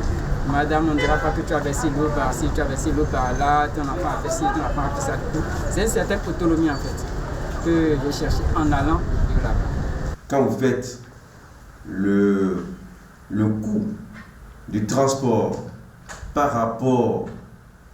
Madame, on ne dira pas que tu as versé l'eau par-ci, tu as versé l'eau par-là, ton enfant a fait ci, ton enfant a fait ça. C'est une certaine autonomie en fait que j'ai cherché en allant de là-bas. Quand vous faites le coût du transport par rapport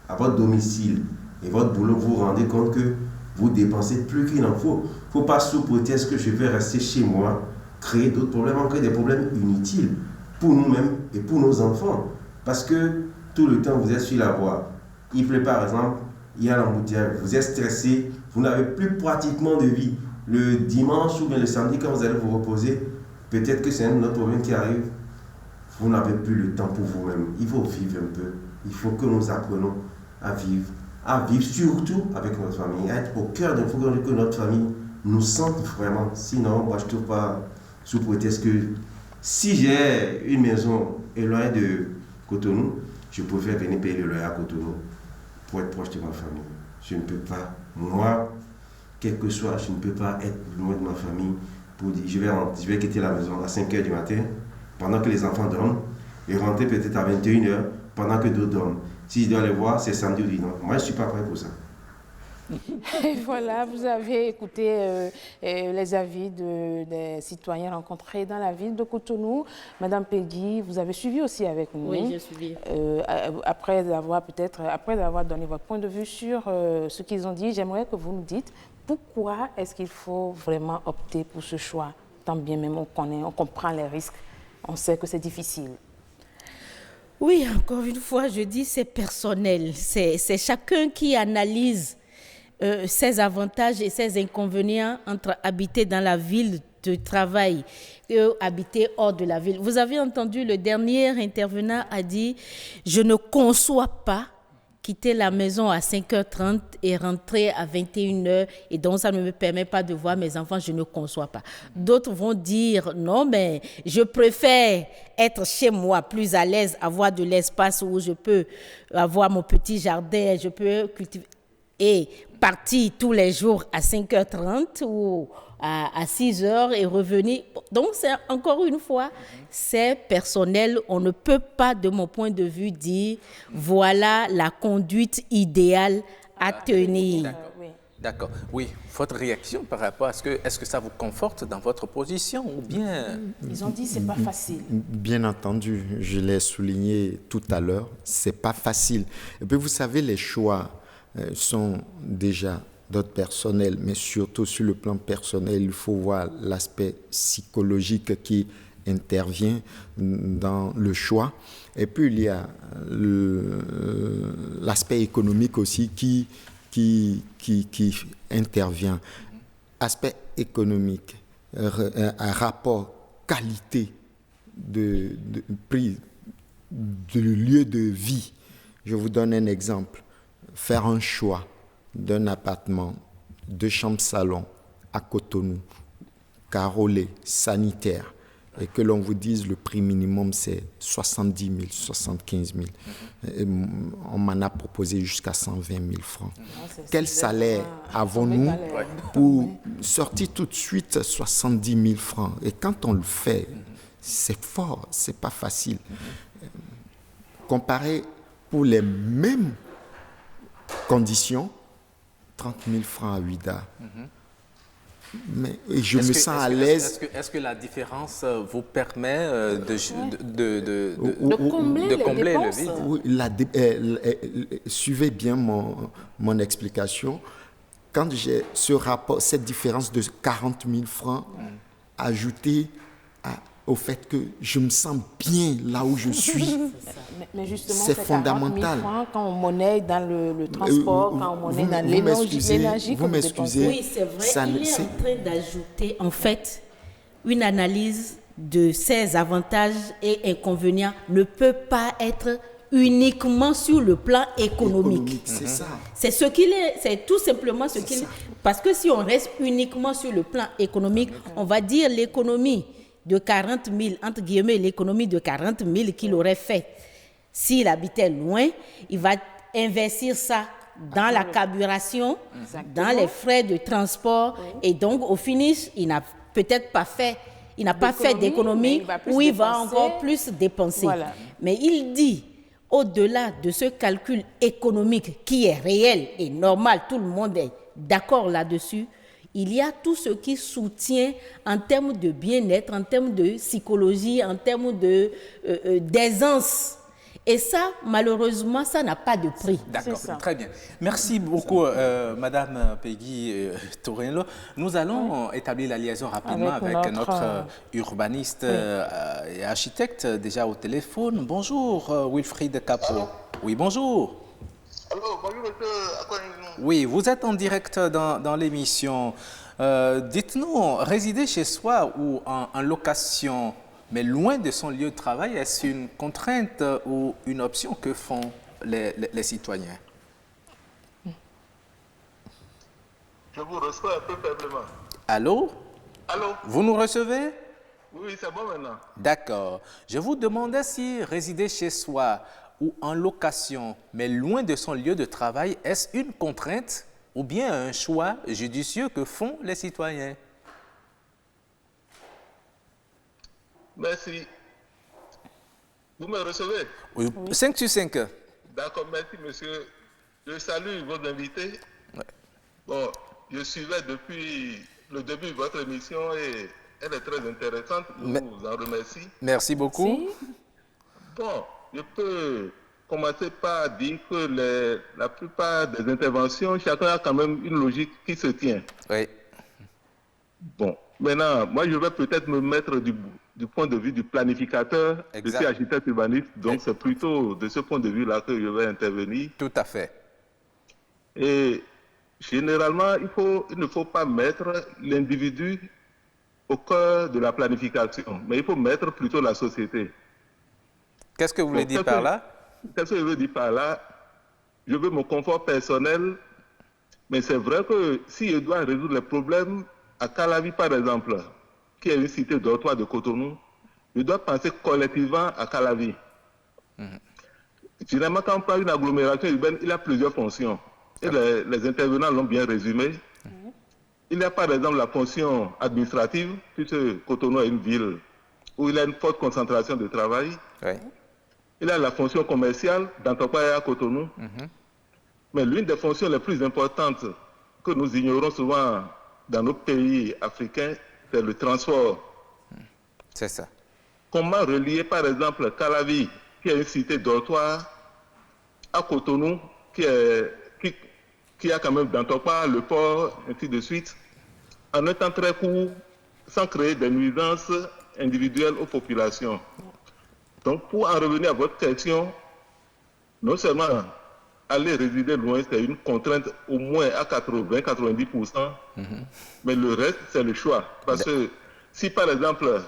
à votre domicile et votre boulot, vous vous rendez compte que vous dépensez plus qu'il en faut. Il ne faut pas sous prétexte que je vais rester chez moi, créer d'autres problèmes, encore des problèmes inutiles pour nous-mêmes et pour nos enfants. Parce que tout le temps, vous êtes sur la voie. Il pleut par exemple, il y a l'embouteillage, vous êtes stressé, vous n'avez plus pratiquement de vie. Le dimanche ou bien le samedi, quand vous allez vous reposer, peut-être que c'est un autre problème qui arrive. Vous n'avez plus le temps pour vous-même. Il faut vivre un peu. Il faut que nous apprenions à vivre surtout avec notre famille, à être au cœur il faut que notre famille nous sente vraiment. Sinon, moi je ne trouve pas sous prétexte que si j'ai une maison éloignée de Cotonou, je préfère venir payer le loyer à Cotonou pour être proche de ma famille. Je ne peux pas Moi, quel que soit, je ne peux pas être loin de ma famille pour dire je vais quitter la maison à 5 h du matin pendant que les enfants dorment et rentrer peut-être à 21 h pendant que d'autres dorment. Si je dois les voir, c'est samedi ou dimanche. Moi, je ne suis pas prêt pour ça. Et voilà, vous avez écouté les avis des citoyens rencontrés dans la ville de Cotonou. Madame Peggy, vous avez suivi aussi avec nous. Oui, j'ai suivi. Après avoir donné votre point de vue sur ce qu'ils ont dit, j'aimerais que vous nous dites pourquoi est-ce qu'il faut vraiment opter pour ce choix, tant bien même on comprend les risques, on sait que c'est difficile. Oui, encore une fois, je dis c'est personnel. C'est chacun qui analyse ses avantages et ses inconvénients entre habiter dans la ville de travail et habiter hors de la ville. Vous avez entendu, le dernier intervenant a dit « Je ne conçois pas quitter la maison à 5h30 et rentrer à 21h et donc ça ne me permet pas de voir mes enfants, je ne conçois pas. » D'autres vont dire « Non, mais je préfère être chez moi, plus à l'aise, avoir de l'espace où je peux avoir mon petit jardin, je peux cultiver. » Et partir tous les jours à 5h30 ou à 6h et revenir. Donc, c'est encore une fois, c'est personnel. On ne peut pas, de mon point de vue, dire voilà la conduite idéale à tenir. D'accord. Oui, votre réaction par rapport à est-ce que ça vous conforte dans votre position ou bien... Ils ont dit c'est pas facile. Bien entendu, je l'ai souligné tout à l'heure, c'est pas facile. Et puis vous savez, les choix sont déjà d'autres personnels, mais surtout sur le plan personnel, il faut voir l'aspect psychologique qui intervient dans le choix. Et puis il y a l'aspect économique aussi qui intervient. Aspect économique, un rapport qualité de prix, de lieu de vie. Je vous donne un exemple. Faire un choix d'un appartement, 2 chambres-salon à Cotonou, carrelé, sanitaire, et que l'on vous dise le prix minimum c'est 70 000, 75 000. Et on m'en a proposé jusqu'à 120 000 francs. Quel salaire avons-nous pour sortir tout de suite 70 000 francs? Et quand on le fait, c'est fort, c'est pas facile. Comparé pour les mêmes conditions, 30 000 francs à Ouida. Mais je me sens à l'aise. Est-ce que la différence vous permet de combler le vide? Oui, suivez bien mon explication. Quand j'ai ce rapport, cette différence de 40 000 francs ajoutée au fait que je me sens bien là où je suis. Mais justement, c'est fondamental. 40 000 francs quand on monnaie dans le transport, quand on monnaie dans l'énergie. Vous m'excusez. Oui, c'est vrai. Il est en train d'ajouter, en fait, une analyse de ses avantages et inconvénients ne peut pas être uniquement sur le plan économique. C'est ça. C'est ce qu'il est, c'est tout simplement ce qu'il est. Parce que si on reste uniquement sur le plan économique, on va dire l'économie de 40 000, entre guillemets, l'économie de 40 000 qu'il aurait fait. S'il habitait loin, il va investir ça dans la carburation, dans les frais de transport. Et donc, au finish, il n'a peut-être pas fait, il n'a pas fait d'économie où il va encore plus dépenser. Voilà. Mais il dit, au-delà de ce calcul économique qui est réel et normal, tout le monde est d'accord là-dessus, il y a tout ce qui soutient en termes de bien-être, en termes de psychologie, en termes d'aisance. Et ça, malheureusement, ça n'a pas de prix. D'accord, très bien. Merci beaucoup, Madame Peggy Torello. Nous allons établir la liaison rapidement avec notre urbaniste et architecte déjà au téléphone. Bonjour, Wilfried Capot. Oui, bonjour. Allô, bonjour, monsieur. Oui, vous êtes en direct dans l'émission. Dites-nous, résider chez soi ou en location, mais loin de son lieu de travail, est-ce une contrainte ou une option que font les citoyens? Je vous reçois un peu faiblement. Allô? Allô? Vous nous recevez? Oui, c'est bon maintenant. D'accord. Je vous demandais si résider chez soi ou en location, mais loin de son lieu de travail, est-ce une contrainte ou bien un choix judicieux que font les citoyens? Merci. Vous me recevez? Oui. 5 sur 5. D'accord, merci monsieur. Je salue vos invités. Ouais. Bon, je suivais depuis le début de votre émission et elle est très intéressante. Je vous en remercie. Merci beaucoup. Si. Bon, je peux commencer par dire que la plupart des interventions, chacun a quand même une logique qui se tient. Oui. Bon, maintenant, moi je vais peut-être me mettre du point de vue du planificateur. Exact. Je suis architecte urbaniste, donc c'est plutôt de ce point de vue-là que je vais intervenir. Tout à fait. Et généralement, il ne faut pas mettre l'individu au cœur de la planification, mais il faut mettre plutôt la société. Qu'est-ce que vous voulez dire par là? Qu'est-ce que je veux dire par là? Je veux mon confort personnel, mais c'est vrai que si je dois résoudre les problèmes à Calavi, par exemple, qui est une cité dortoir de Cotonou, je dois penser collectivement à Calavi. Finalement, quand on parle d'une agglomération urbaine, il y a plusieurs fonctions. Et les intervenants l'ont bien résumé. Il y a par exemple la fonction administrative, puisque Cotonou est une ville où il y a une forte concentration de travail. Oui. Il y a la fonction commerciale d'Antopa à Cotonou. Mais l'une des fonctions les plus importantes que nous ignorons souvent dans nos pays africains, c'est le transport. C'est ça. Comment relier par exemple Calavi, qui est une cité dortoir, à Cotonou, qui a quand même d'Antopa, le port, ainsi de suite, en un temps très court, sans créer des nuisances individuelles aux populations. Donc, pour en revenir à votre question, non seulement aller résider loin, c'est une contrainte au moins à 80-90%, mais le reste, c'est le choix. Parce que si, par exemple,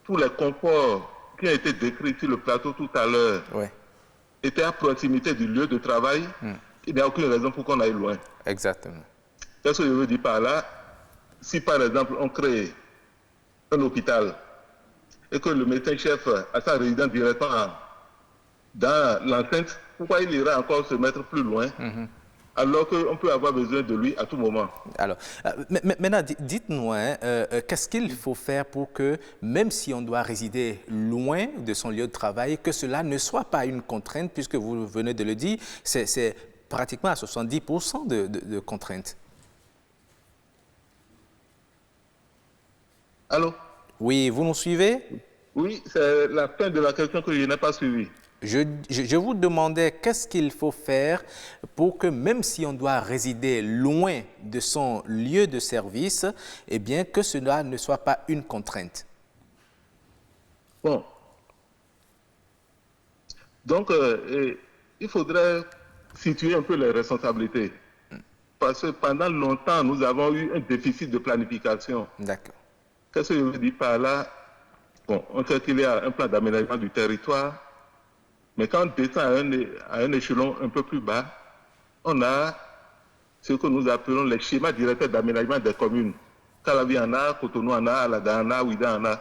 tous les conforts qui ont été décrits sur le plateau tout à l'heure étaient à proximité du lieu de travail, il n'y a aucune raison pour qu'on aille loin. Exactement. C'est ce que je veux dire par là. Si, par exemple, on crée un hôpital et que le médecin-chef a sa résidence directement dans l'enceinte, pourquoi il ira encore se mettre plus loin alors qu'on peut avoir besoin de lui à tout moment? Alors, maintenant, dites-nous, qu'est-ce qu'il faut faire pour que, même si on doit résider loin de son lieu de travail, que cela ne soit pas une contrainte, puisque vous venez de le dire, c'est pratiquement à 70% de contraintes. Allô? Oui, vous nous suivez? Oui, c'est la fin de la question que je n'ai pas suivie. Je vous demandais qu'est-ce qu'il faut faire pour que même si on doit résider loin de son lieu de service, eh bien que cela ne soit pas une contrainte. Bon. Donc, il faudrait situer un peu les responsabilités. Parce que pendant longtemps, nous avons eu un déficit de planification. D'accord. Qu'est-ce que je veux dire par là? Bon, on sait qu'il y a un plan d'aménagement du territoire, mais quand on descend à un échelon un peu plus bas, on a ce que nous appelons les schémas directeurs d'aménagement des communes. Calavi en a, Cotonou en a, Alada en a, Ouida en a.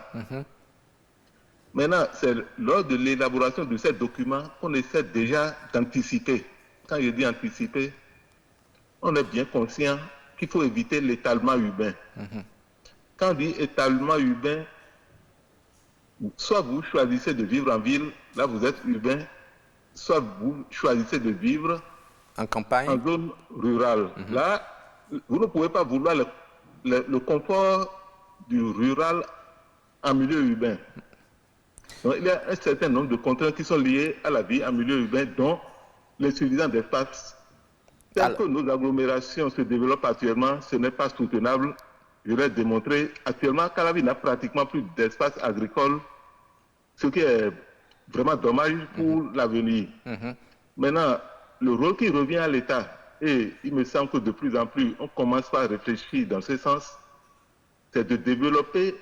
Maintenant, c'est lors de l'élaboration de ces documents qu'on essaie déjà d'anticiper. Quand je dis anticiper, on est bien conscient qu'il faut éviter l'étalement urbain. Quand on dit étalement urbain, soit vous choisissez de vivre en ville, là vous êtes urbain, soit vous choisissez de vivre en campagne, en zone rurale. Là, vous ne pouvez pas vouloir le confort du rural en milieu urbain. Donc, il y a un certain nombre de contraintes qui sont liées à la vie en milieu urbain, dont l'insuffisance d'espace. Tel que nos agglomérations se développent actuellement, ce n'est pas soutenable. Je l'ai démontré. Actuellement, Calavi n'a pratiquement plus d'espace agricole, ce qui est vraiment dommage pour l'avenir. Maintenant, le rôle qui revient à l'État, et il me semble que de plus en plus, on commence par réfléchir dans ce sens, c'est de développer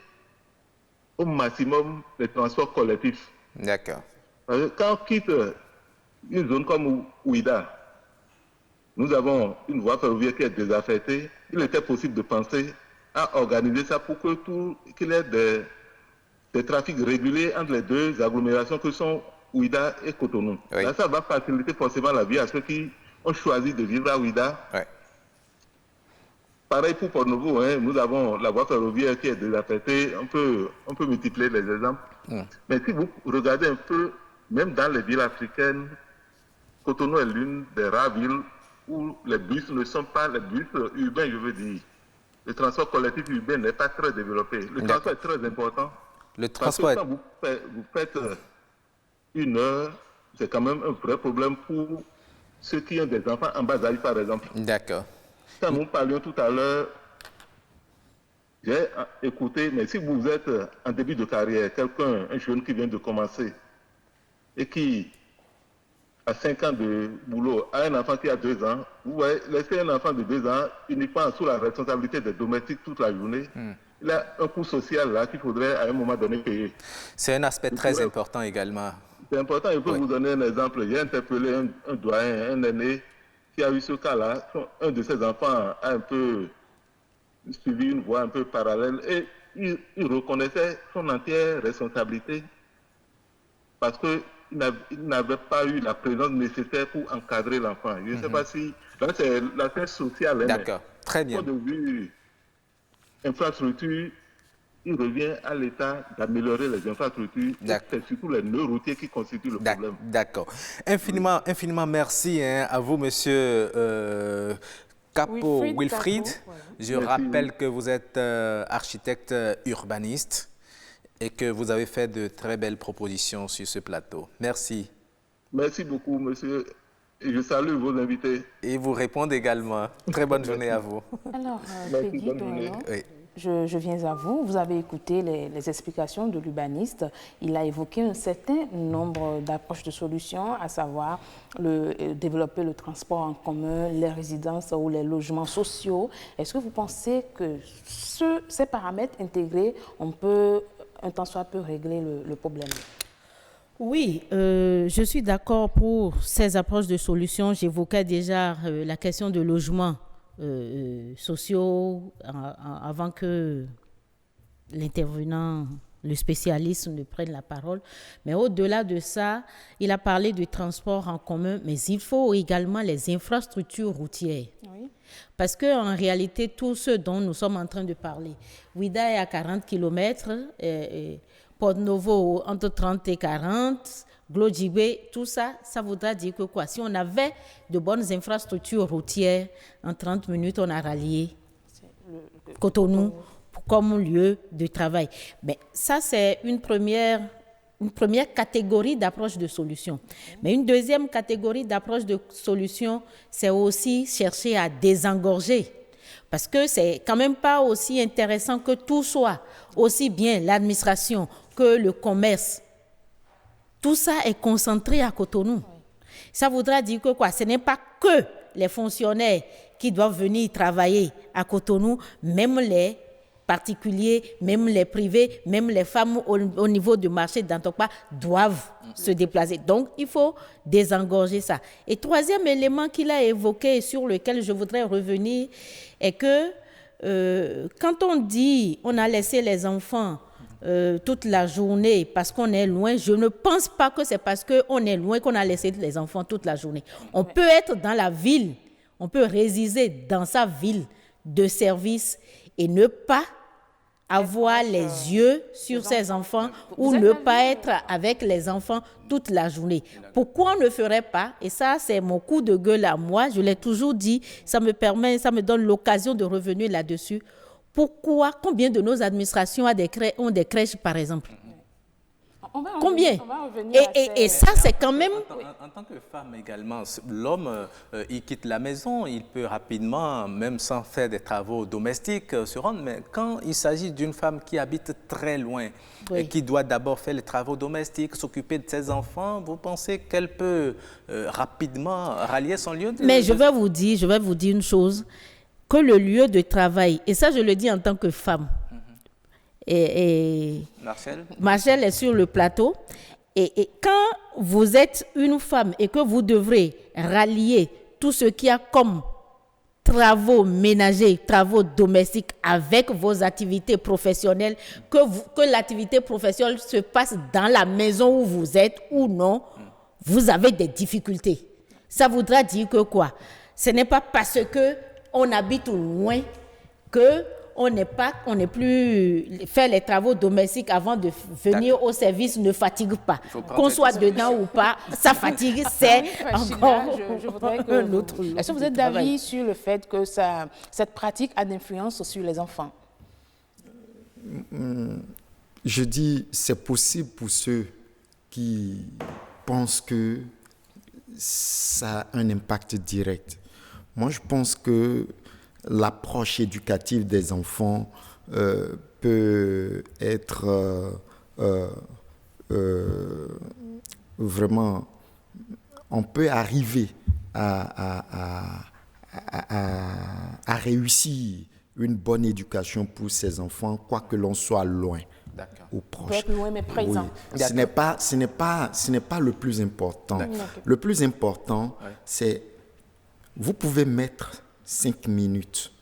au maximum les transports collectifs. D'accord. Parce que quand on quitte une zone comme Ouida, nous avons une voie ferroviaire qui est désaffectée. Il était possible de penser à organiser ça pour qu'il y ait des trafics réguliers entre les deux agglomérations que sont Ouida et Cotonou. Oui. Là, ça va faciliter forcément la vie à ceux qui ont choisi de vivre à Ouida. Oui. pareil pour Porto-Novo, hein, nous avons la voie ferroviaire qui est désaffectée. On peut multiplier les exemples. Mais si vous regardez un peu, même dans les villes africaines, Cotonou est l'une des rares villes où les bus ne sont pas les bus urbains, je veux dire. Le transport collectif urbain n'est pas très développé. Le transport est très important. Le transport parce que quand vous faites 1 heure, c'est quand même un vrai problème pour ceux qui ont des enfants en bas âge, par exemple. D'accord. Quand nous parlions tout à l'heure, j'ai écouté, mais si vous êtes en début de carrière, quelqu'un, un jeune qui vient de commencer et qui a 5 ans de boulot, a un enfant qui a 2 ans, vous voyez, laisser un enfant de 2 ans uniquement sous la responsabilité des domestiques toute la journée, il a un coût social là qu'il faudrait à un moment donné payer. C'est un aspect très important également. C'est important, je peux vous donner un exemple. J'ai interpellé un doyen, un aîné, qui a eu ce cas-là. Un de ses enfants a un peu suivi une voie un peu parallèle et il reconnaissait son entière responsabilité parce qu'il n'avait pas eu la présence nécessaire pour encadrer l'enfant. Je ne sais pas si... Là, c'est l'aspect social. D'accord, très bien. Au point de vue infrastructure, il revient à l'État d'améliorer les infrastructures. C'est surtout les nœuds routiers qui constituent le problème. D'accord. Infiniment merci à vous, monsieur Capo Wilfried. Je rappelle que vous êtes architecte urbaniste et que vous avez fait de très belles propositions sur ce plateau. Merci. Merci beaucoup, monsieur. Et je salue vos invités. Et vous répondez également. Très bonne journée à vous. Alors, merci, bonne journée. Je viens à vous. Vous avez écouté les explications de l'urbaniste. Il a évoqué un certain nombre d'approches de solutions, à savoir développer le transport en commun, les résidences ou les logements sociaux. Est-ce que vous pensez que ces paramètres intégrés, on peut un tant soit peu régler le problème? Oui, je suis d'accord pour ces approches de solutions. J'évoquais déjà la question de logements sociaux avant que l'intervenant, le spécialiste ne prenne la parole. Mais au-delà de ça, il a parlé du transport en commun, mais il faut également les infrastructures routières. Oui. Parce qu'en réalité, tout ce dont nous sommes en train de parler, Ouidah est à 40 km, Porto-Novo entre 30 et 40, Glodjibé, tout ça, ça voudra dire que quoi? Si on avait de bonnes infrastructures routières, en 30 minutes, on a rallié Cotonou comme lieu de travail. Mais ça, c'est une première catégorie d'approche de solution. Mais une deuxième catégorie d'approche de solution, c'est aussi chercher à désengorger. Parce que c'est quand même pas aussi intéressant que tout soit, aussi bien l'administration que le commerce. Tout ça est concentré à Cotonou. Ça voudra dire que quoi? Ce n'est pas que les fonctionnaires qui doivent venir travailler à Cotonou, même les particuliers, même les privés, même les femmes au niveau du marché d'Antokpa doivent se déplacer. Donc, il faut désengorger ça. Et troisième élément qu'il a évoqué et sur lequel je voudrais revenir est que quand on dit on a laissé les enfants toute la journée parce qu'on est loin, je ne pense pas que c'est parce qu'on est loin qu'on a laissé les enfants toute la journée. On peut être dans la ville, on peut résider dans sa ville de service et ne pas avoir les yeux sur ses enfants ou ne pas être avec les enfants toute la journée. Pourquoi on ne ferait pas? Et ça, c'est mon coup de gueule à moi. Je l'ai toujours dit. Ça me donne l'occasion de revenir là-dessus. Pourquoi? Combien de nos administrations ont des crèches, par exemple? Combien? Et ça, c'est quand même... En tant que femme également, l'homme, il quitte la maison, il peut rapidement, même sans faire des travaux domestiques, se rendre. Mais quand il s'agit d'une femme qui habite très loin, et qui doit d'abord faire les travaux domestiques, s'occuper de ses enfants, vous pensez qu'elle peut rapidement rallier son lieu de... Mais je vais vous dire une chose, que le lieu de travail, et ça je le dis en tant que femme, et Marcel est sur le plateau. Et quand vous êtes une femme et que vous devrez rallier tout ce qu'il y a comme travaux ménagers, travaux domestiques avec vos activités professionnelles, que l'activité professionnelle se passe dans la maison où vous êtes ou non, vous avez des difficultés. Ça voudra dire que quoi? Ce n'est pas parce qu'on habite loin qu'on n'ait plus fait les travaux domestiques avant de venir au service ne fatigue pas. Qu'on soit dedans ou pas, ça fatigue, c'est encore je voudrais que un autre. Est-ce que vous êtes d'avis sur le fait que cette pratique a d'influence sur les enfants? Je dis c'est possible pour ceux qui pensent que ça a un impact direct. Moi, je pense que l'approche éducative des enfants peut être vraiment... On peut arriver à réussir une bonne éducation pour ces enfants, quoi que l'on soit loin ou proche. Peut être loin mais présent. Oui. Ce n'est pas le plus important. Le plus important, c'est vous pouvez mettre 5 minutes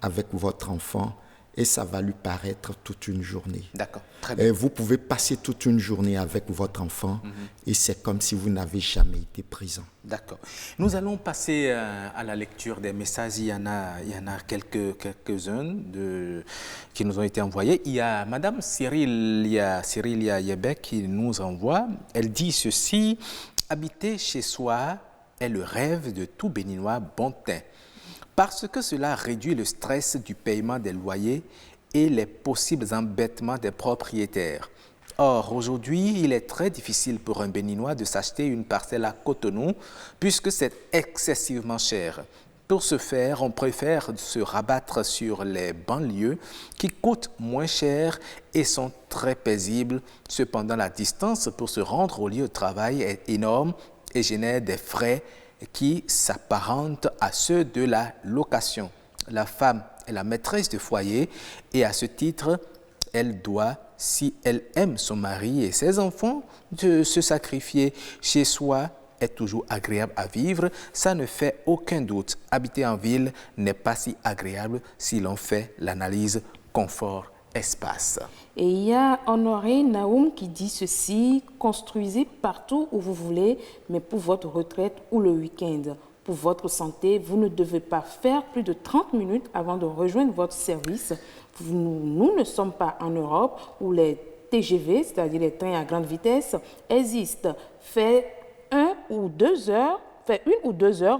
avec votre enfant et ça va lui paraître toute une journée. D'accord, très bien. Et vous pouvez passer toute une journée avec votre enfant et c'est comme si vous n'avez jamais été présent. D'accord. Nous allons passer à la lecture des messages. Il y en a quelques-uns qui nous ont été envoyés. Il y a Madame Cyrilia Yebek qui nous envoie. Elle dit ceci: habiter chez soi est le rêve de tout Béninois bon teint, parce que cela réduit le stress du paiement des loyers et les possibles embêtements des propriétaires. Or, aujourd'hui, il est très difficile pour un Béninois de s'acheter une parcelle à Cotonou puisque c'est excessivement cher. Pour ce faire, on préfère se rabattre sur les banlieues qui coûtent moins cher et sont très paisibles. Cependant, la distance pour se rendre au lieu de travail est énorme et génère des frais qui s'apparentent à ceux de la location. La femme est la maîtresse de foyer et à ce titre, elle doit, si elle aime son mari et ses enfants, de se sacrifier. Chez soi est toujours agréable à vivre, ça ne fait aucun doute. Habiter en ville n'est pas si agréable si l'on fait l'analyse confort-espace. Et il y a Honoré Naoum qui dit ceci: construisez partout où vous voulez, mais pour votre retraite ou le week-end. Pour votre santé, vous ne devez pas faire plus de 30 minutes avant de rejoindre votre service. Nous ne sommes pas en Europe où les TGV, c'est-à-dire les trains à grande vitesse, existent. Fait 1 ou 2 heures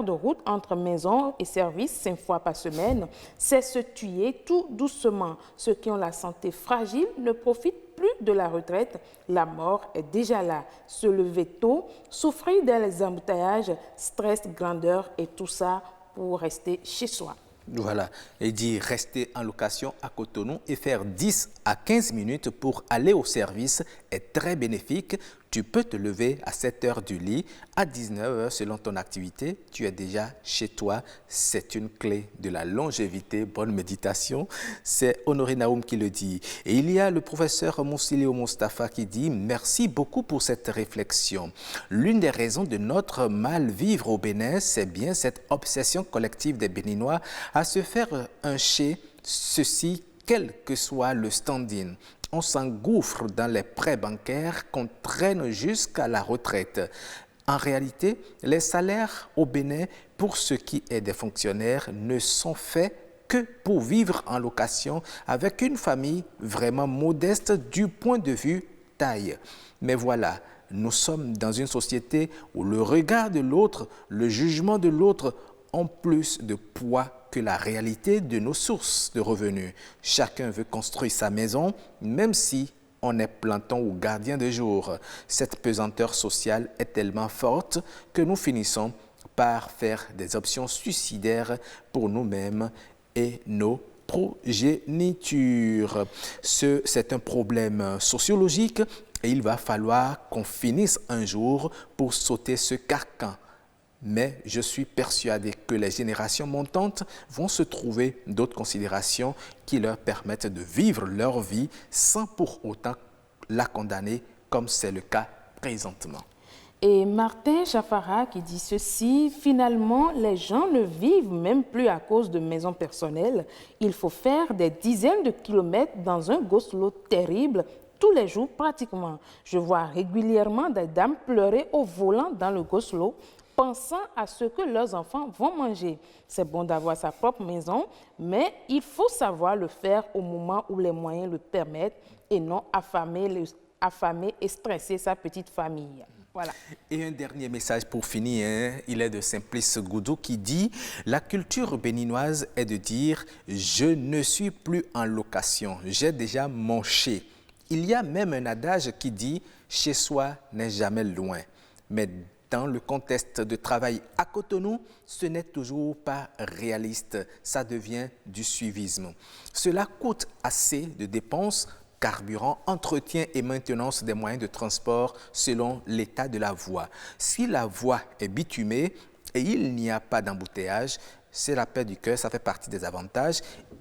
de route entre maison et service 5 fois par semaine. C'est se tuer tout doucement. Ceux qui ont la santé fragile ne profitent plus de la retraite. La mort est déjà là. Se lever tôt, souffrir dans les embouteillages, stress, grandeur et tout ça pour rester chez soi. Voilà, il dit rester en location à Cotonou et faire 10 à 15 minutes pour aller au service est très bénéfique. Tu peux te lever à 7 heures du lit, à 19 h selon ton activité, tu es déjà chez toi. C'est une clé de la longévité. Bonne méditation. C'est Honoré Naoum qui le dit. Et il y a le professeur Moussilio Mustafa qui dit « Merci beaucoup pour cette réflexion. L'une des raisons de notre mal-vivre au Bénin, c'est bien cette obsession collective des Béninois à se faire un chez ceci, quel que soit le stand-in. On s'engouffre dans les prêts bancaires qu'on traîne jusqu'à la retraite. En réalité, les salaires au Bénin, pour ce qui est des fonctionnaires, ne sont faits que pour vivre en location avec une famille vraiment modeste du point de vue taille. Mais voilà, nous sommes dans une société où le regard de l'autre, le jugement de l'autre ont plus de poids que la réalité de nos sources de revenus. Chacun veut construire sa maison, même si on est planton ou gardien de jour. Cette pesanteur sociale est tellement forte que nous finissons par faire des options suicidaires pour nous-mêmes et nos progénitures. C'est un problème sociologique et il va falloir qu'on finisse un jour pour sauter ce carcan. Mais je suis persuadé que les générations montantes vont se trouver d'autres considérations qui leur permettent de vivre leur vie sans pour autant la condamner comme c'est le cas présentement. Et Martin Chafara qui dit ceci: finalement, les gens ne vivent même plus à cause de maisons personnelles. Il faut faire des dizaines de kilomètres dans un go-slow terrible tous les jours pratiquement. Je vois régulièrement des dames pleurer au volant dans le go-slow. pensant à ce que leurs enfants vont manger. C'est bon d'avoir sa propre maison, mais il faut savoir le faire au moment où les moyens le permettent et non affamer et stresser sa petite famille. Voilà. Et un dernier message pour finir, il est de Simplice Goudou qui dit « La culture béninoise est de dire « Je ne suis plus en location, j'ai déjà mon chez ». Il y a même un adage qui dit « Chez soi n'est jamais loin ». Mais dans le contexte de travail à Cotonou, ce n'est toujours pas réaliste, ça devient du suivisme. Cela coûte assez de dépenses, carburant, entretien et maintenance des moyens de transport selon l'état de la voie. Si la voie est bitumée et il n'y a pas d'embouteillage, c'est la paix du cœur, ça fait partie des avantages.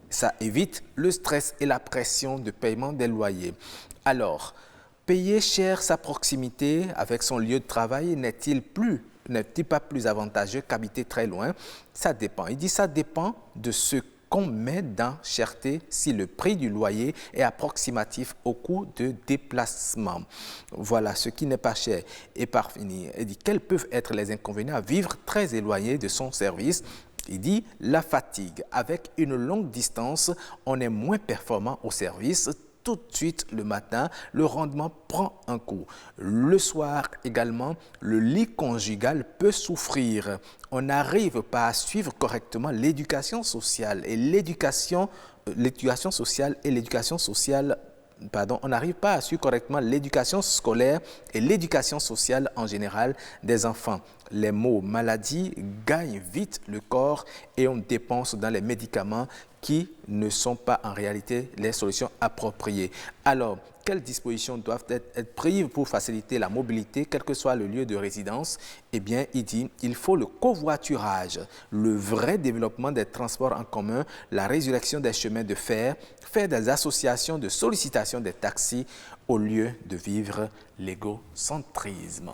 Ça évite le stress et la pression de paiement des loyers. Alors, payer cher sa proximité avec son lieu de travail n'est-il pas plus avantageux qu'habiter très loin? Ça dépend. Il dit ça dépend de ce qu'on met dans cherté si le prix du loyer est approximatif au coût de déplacement. Voilà ce qui n'est pas cher. Et par finir, il dit quels peuvent être les inconvénients à vivre très éloigné de son service. Il dit la fatigue. Avec une longue distance, on est moins performant au service. Tout de suite le matin, le rendement prend un coup. Le soir également, le lit conjugal peut souffrir. On n'arrive pas à suivre correctement l'éducation sociale et on n'arrive pas à suivre correctement l'éducation scolaire et l'éducation sociale en général des enfants. Les mots maladie gagnent vite le corps et on dépense dans les médicaments qui ne sont pas en réalité les solutions appropriées. Alors, quelles dispositions doivent être prises pour faciliter la mobilité, quel que soit le lieu de résidence? Eh bien, il dit il faut le covoiturage, le vrai développement des transports en commun, la résurrection des chemins de fer, faire des associations de sollicitation des taxis au lieu de vivre l'égocentrisme.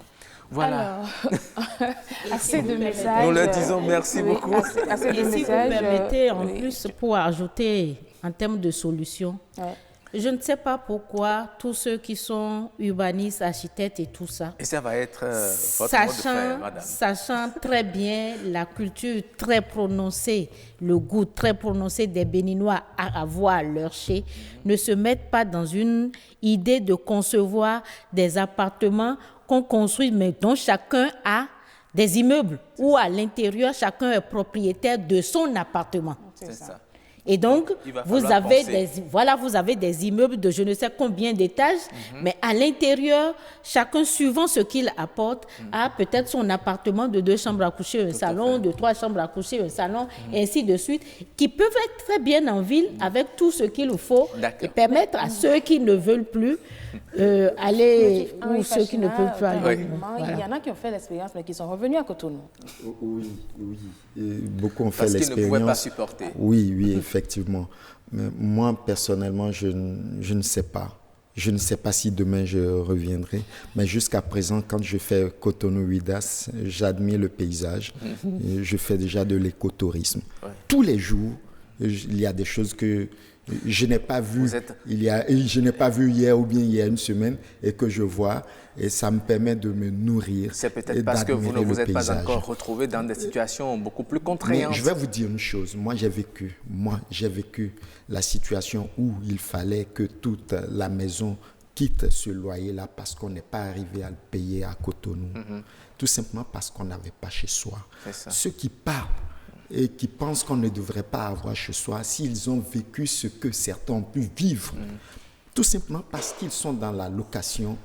Voilà. Alors, assez de messages. Nous leur disons merci beaucoup. Assez de messages. Si vous permettez, en plus, pour ajouter en termes de solutions, je ne sais pas pourquoi tous ceux qui sont urbanistes, architectes et tout ça, et ça va être votre mode de faire, madame. Sachant très bien la culture très prononcée, le goût très prononcé des Béninois à avoir leur chez, ne se mettent pas dans une idée de concevoir des appartements qu'on construit, mais dont chacun a des immeubles, où à l'intérieur, chacun est propriétaire de son appartement. C'est ça. Et donc, vous avez des immeubles de je ne sais combien d'étages, mais à l'intérieur, chacun suivant ce qu'il apporte, a peut-être son appartement de 2 chambres à coucher, un salon, de 3 chambres à coucher, un salon, et ainsi de suite, qui peuvent être très bien en ville avec tout ce qu'il faut et permettre à ceux qui ne veulent plus aller ou ceux qui ne peuvent plus aller. Il y en a qui ont fait l'expérience, mais qui sont revenus à Cotonou. Oui. Et beaucoup ont fait l'expérience. Parce qu'ils ne pouvaient pas supporter. Oui, effectivement. Mais moi, personnellement, je ne sais pas. Je ne sais pas si demain je reviendrai. Mais jusqu'à présent, quand je fais Cotonou-Huidas, j'admire le paysage. Et je fais déjà de l'écotourisme. Tous les jours, il y a des choses que je n'ai pas vues je n'ai pas vu hier ou bien il y a une semaine et que je vois et ça me permet de me nourrir. C'est peut-être parce que vous ne vous êtes pas encore retrouvé dans des situations beaucoup plus contraignantes. Mais je vais vous dire une chose, moi j'ai vécu la situation où il fallait que toute la maison quitte ce loyer-là parce qu'on n'est pas arrivé à le payer à Cotonou. Tout simplement parce qu'on n'avait pas chez soi. Ceux qui parlent et qui pensent qu'on ne devrait pas avoir chez soi, s'ils ont vécu ce que certains ont pu vivre, tout simplement parce qu'ils sont dans la location.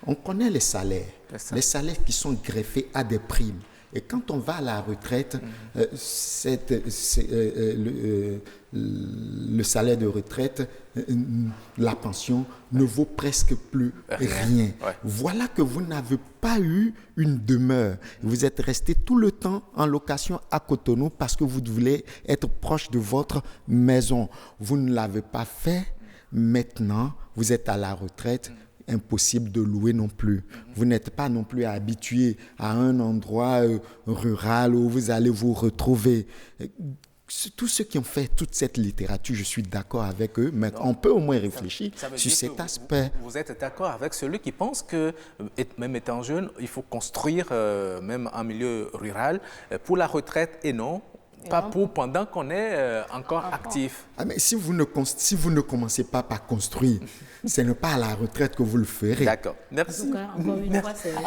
On connaît les salaires qui sont greffés à des primes. Et quand on va à la retraite, le salaire de retraite, la pension ne vaut presque plus rien. Voilà que vous n'avez pas eu une demeure. Vous êtes resté tout le temps en location à Cotonou parce que vous voulez être proche de votre maison. Vous ne l'avez pas fait. Maintenant, vous êtes à la retraite. Impossible de louer non plus. Vous n'êtes pas non plus habitué à un endroit rural où vous allez vous retrouver. tous ceux qui ont fait toute cette littérature, je suis d'accord avec eux, mais on peut au moins réfléchir sur cet aspect. Vous êtes d'accord avec celui qui pense que, même étant jeune, il faut construire, même en milieu rural, pour la retraite et non pas pour pendant qu'on est encore actif. Ah, mais si vous ne commencez pas par construire, ce n'est pas à la retraite que vous le ferez. D'accord. Merci.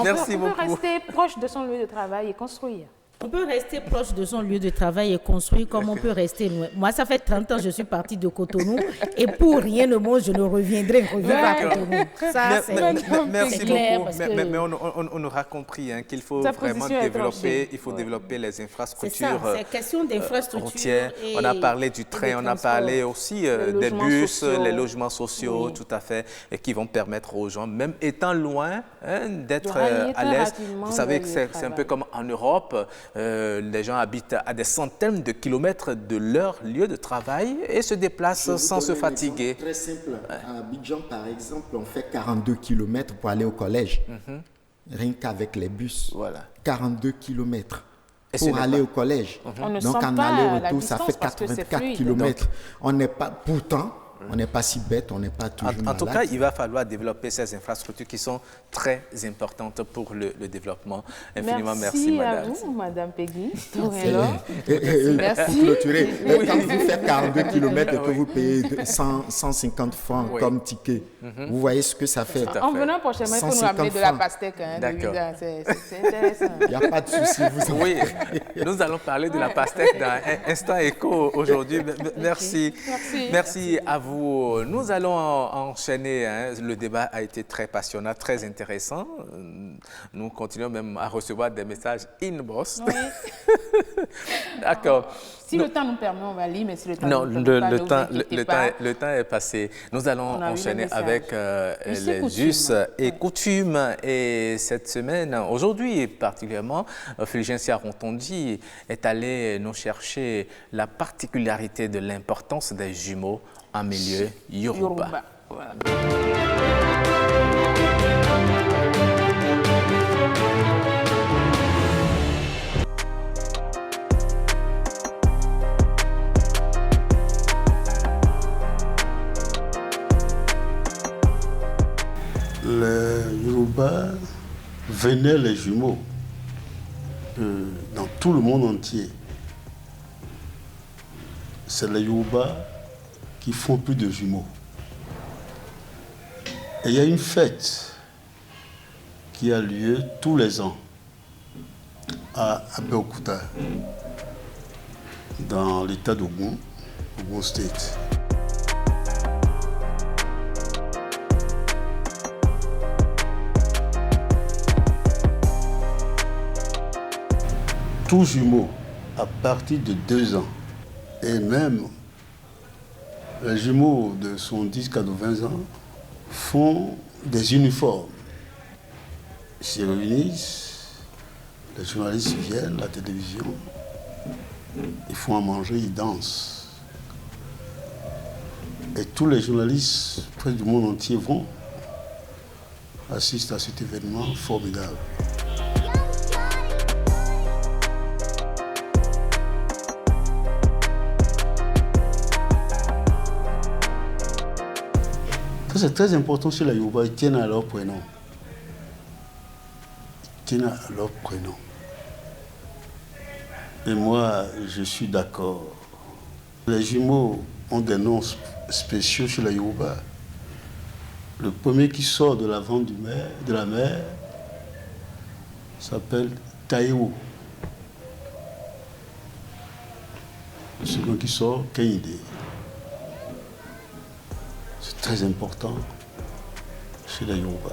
Merci beaucoup. On peut rester proche de son lieu de travail et construire. On peut rester proche de son lieu de travail et construire comme on peut rester loin. Moi, ça fait 30 ans que je suis partie de Cotonou et pour rien au monde, je ne reviendrai à Cotonou. Ça, merci clair beaucoup. Mais on aura compris qu'il faut vraiment développer les infrastructures. C'est question d'infrastructures. On a parlé du train, on a parlé aussi des bus, les logements sociaux, tout à fait, et qui vont permettre aux gens, même étant loin, d'être à l'aise. Vous savez que c'est un peu comme en Europe. Les gens habitent à des centaines de kilomètres de leur lieu de travail et se déplacent sans se fatiguer. Très simple. À Abidjan, par exemple, on fait 42 kilomètres pour aller au collège. Rien qu'avec les bus. Voilà. 42 kilomètres pour aller au collège. Donc, en aller-retour, ça fait 84 kilomètres. On n'est pas... Pourtant... On n'est pas si bête, on n'est pas toujours malade. En tout cas, il va falloir développer ces infrastructures qui sont très importantes pour le développement. Infiniment merci madame. Merci à vous, madame Peggy. Merci. Pour clôturer, quand vous faites 42 km et que vous payez 150 francs comme ticket, vous voyez ce que ça fait. En venant prochainement, il faut nous ramener de la pastèque. D'accord. C'est intéressant. Il n'y a pas de souci. Oui, nous allons parler de la pastèque dans Instant Éco aujourd'hui. Merci à vous. Nous allons enchaîner. Le débat a été très passionnant, très intéressant. Nous continuons même à recevoir des messages inbox. Oui. D'accord. Si le temps nous permet, on va lire, mais si le temps non, nous permet pas, le temps est passé. Nous allons enchaîner avec les us et coutumes. Et cette semaine, aujourd'hui particulièrement, Fulgencia Rontondi est allé nous chercher la particularité de l'importance des jumeaux en milieu Yoruba. Voilà. Les Yoruba venaient les jumeaux dans tout le monde entier. C'est les Yoruba qui font plus de jumeaux. Et il y a une fête qui a lieu tous les ans à Abeokuta, dans l'état d'Ogun, Ogun State. Tout jumeau à partir de 2 ans, et même les jumeaux de 70 à 20 ans font des uniformes. Ils se réunissent, les journalistes viennent, la télévision, ils font à manger, ils dansent. Et tous les journalistes près du monde entier vont assister à cet événement formidable. C'est très important chez la Yoruba, ils tiennent à leur prénom. Ils tiennent à leur prénom. Et moi, je suis d'accord. Les jumeaux ont des noms spéciaux chez la Yoruba. Le premier qui sort de la vente de la mer s'appelle Taïwo. Le second qui sort, Kehinde. C'est très important chez les Yoruba.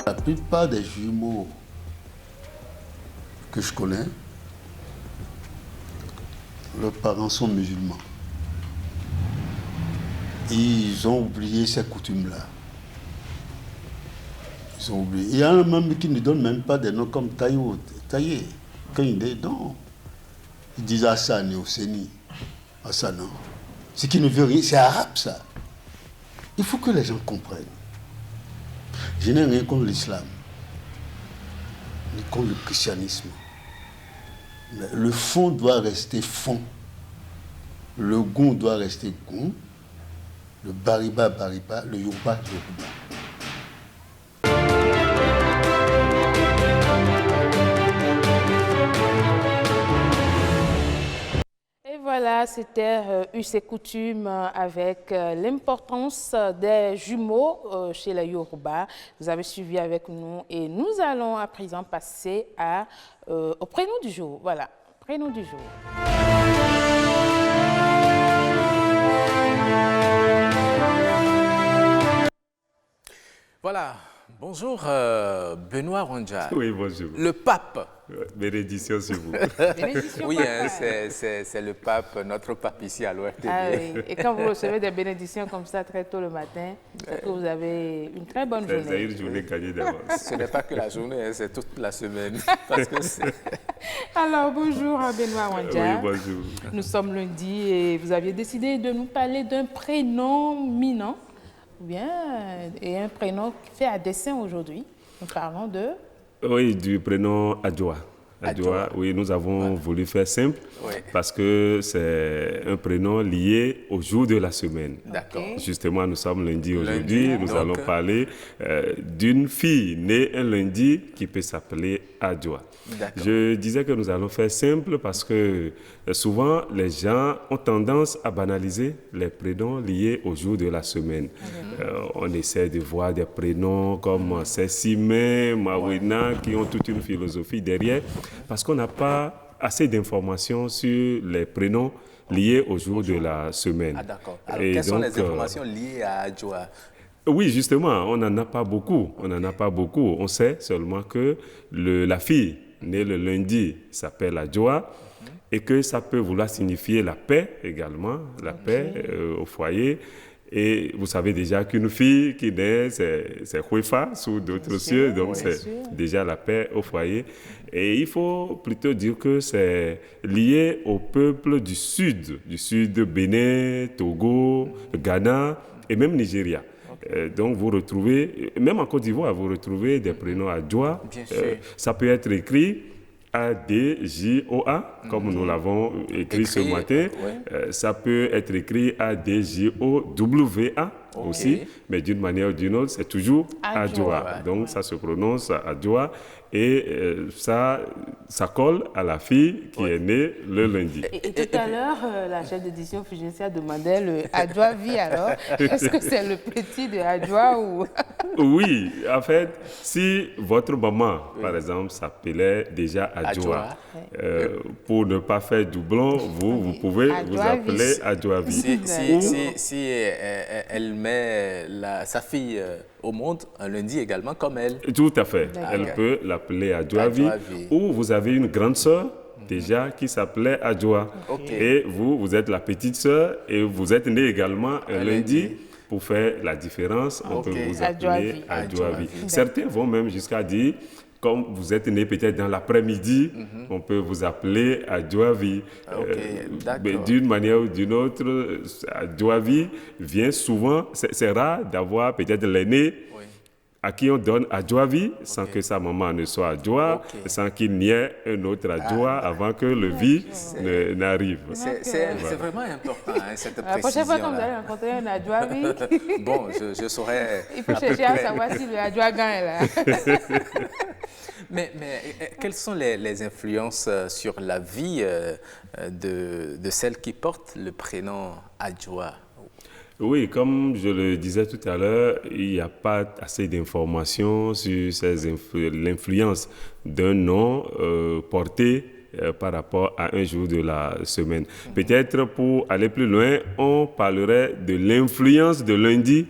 La plupart des jumeaux que je connais, leurs parents sont musulmans. Ils ont oublié ces coutumes-là. Ils ont oublié. Il y en a même qui ne donnent même pas des noms comme Taïwo, Taïé, Kehinde, non. Ils disent Hassan et Osseni. Hassan, non. Ce qui ne veut rien, c'est arabe ça. Il faut que les gens comprennent. Je n'ai rien contre l'islam, ni contre le christianisme. Mais le fond doit rester fond. Le goût doit rester goût. Le bariba, bariba. Le yoruba, yoruba. Voilà, c'était Us et Coutumes avec l'importance des jumeaux chez les Yoruba. Vous avez suivi avec nous et nous allons à présent passer au prénom du jour. Voilà, prénom du jour. Voilà, bonjour Benoît Wandja. Oui, bonjour. Le pape. Bénédiction sur vous. Bénédiction, oui, hein, c'est le pape, notre pape ici à l'ORTV. Ah oui. Et quand vous recevez des bénédictions comme ça très tôt le matin, c'est que vous avez une très bonne journée. C'est une journée gagnée d'avance. Ce n'est pas que la journée, hein, c'est toute la semaine. Parce que alors, bonjour Benoît Wandja. Oui, bonjour. Nous sommes lundi et vous aviez décidé de nous parler d'un prénom minant, bien, et un prénom qui fait à dessein aujourd'hui. Nous parlons de... Oui, du prénom Adjoa. Adjoa, oui, nous avons voulu faire simple parce que c'est un prénom lié au jour de la semaine. D'accord. Justement, nous sommes lundi aujourd'hui. Nous allons parler d'une fille née un lundi qui peut s'appeler Adjoa. Je disais que nous allons faire simple parce que souvent les gens ont tendance à banaliser les prénoms liés au jour de la semaine. On essaie de voir des prénoms comme Sessime, Mawina qui ont toute une philosophie derrière parce qu'on n'a pas assez d'informations sur les prénoms liés au jour de la semaine. Ah d'accord. Alors, quelles sont les informations liées à Adjoa? Oui, justement, on n'en a pas beaucoup. On n'en a pas beaucoup. On sait seulement que la fille née le lundi s'appelle Adjoa et que ça peut vouloir signifier la paix également, la paix au foyer. Et vous savez déjà qu'une fille qui naît, c'est Huefa sous d'autres cieux, donc c'est déjà la paix au foyer. Et il faut plutôt dire que c'est lié au peuple du sud Bénin, Togo, Ghana et même Nigeria. Donc vous retrouvez, même en Côte d'Ivoire, vous retrouvez des prénoms Adjoa. Ça peut être écrit A-D-J-O-A, comme nous l'avons écrit ce matin. Ça peut être écrit A-D-J-O-W-A aussi, mais d'une manière ou d'une autre, c'est toujours Adjoa. Donc ça se prononce Adjoa et ça colle à la fille qui est née le lundi. Et tout à l'heure, la chef d'édition Fugencia demandait le Adjoa vie alors. Est-ce que c'est le petit de Adjoa ou... Oui, en fait, si votre maman, par exemple, s'appelait déjà Adjoa, pour ne pas faire doublon, vous pouvez vous appeler Adjoa vie. Si elle met sa fille au monde un lundi également comme elle. Tout à fait. Elle peut l'appeler Adjoa vie. Ou vous avez une grande sœur déjà qui s'appelait Adjoa. Et vous êtes la petite sœur et vous êtes né également un lundi. Pour faire la différence, on peut vous appeler Adjoa vie. Certains vont même jusqu'à dire, comme vous êtes né peut-être dans l'après-midi, on peut vous appeler Adjoa vie. D'une manière ou d'une autre, Adjoa vie vient souvent, c'est rare d'avoir peut-être l'aîné à qui on donne Adjoa vie sans que sa maman ne soit Adjoa, sans qu'il n'y ait un autre Adjoa avant que le vie n'arrive. C'est vraiment important, cette précision. La prochaine fois que vous allez rencontrer un Adjoa vie, bon, je saurais. Il faut chercher à savoir si le Adjoa gagne là. Mais quelles sont les influences sur la vie de celle qui porte le prénom Adjoa? Oui, comme je le disais tout à l'heure, il n'y a pas assez d'informations sur l'influence d'un nom porté par rapport à un jour de la semaine. Peut-être pour aller plus loin, on parlerait de l'influence de lundi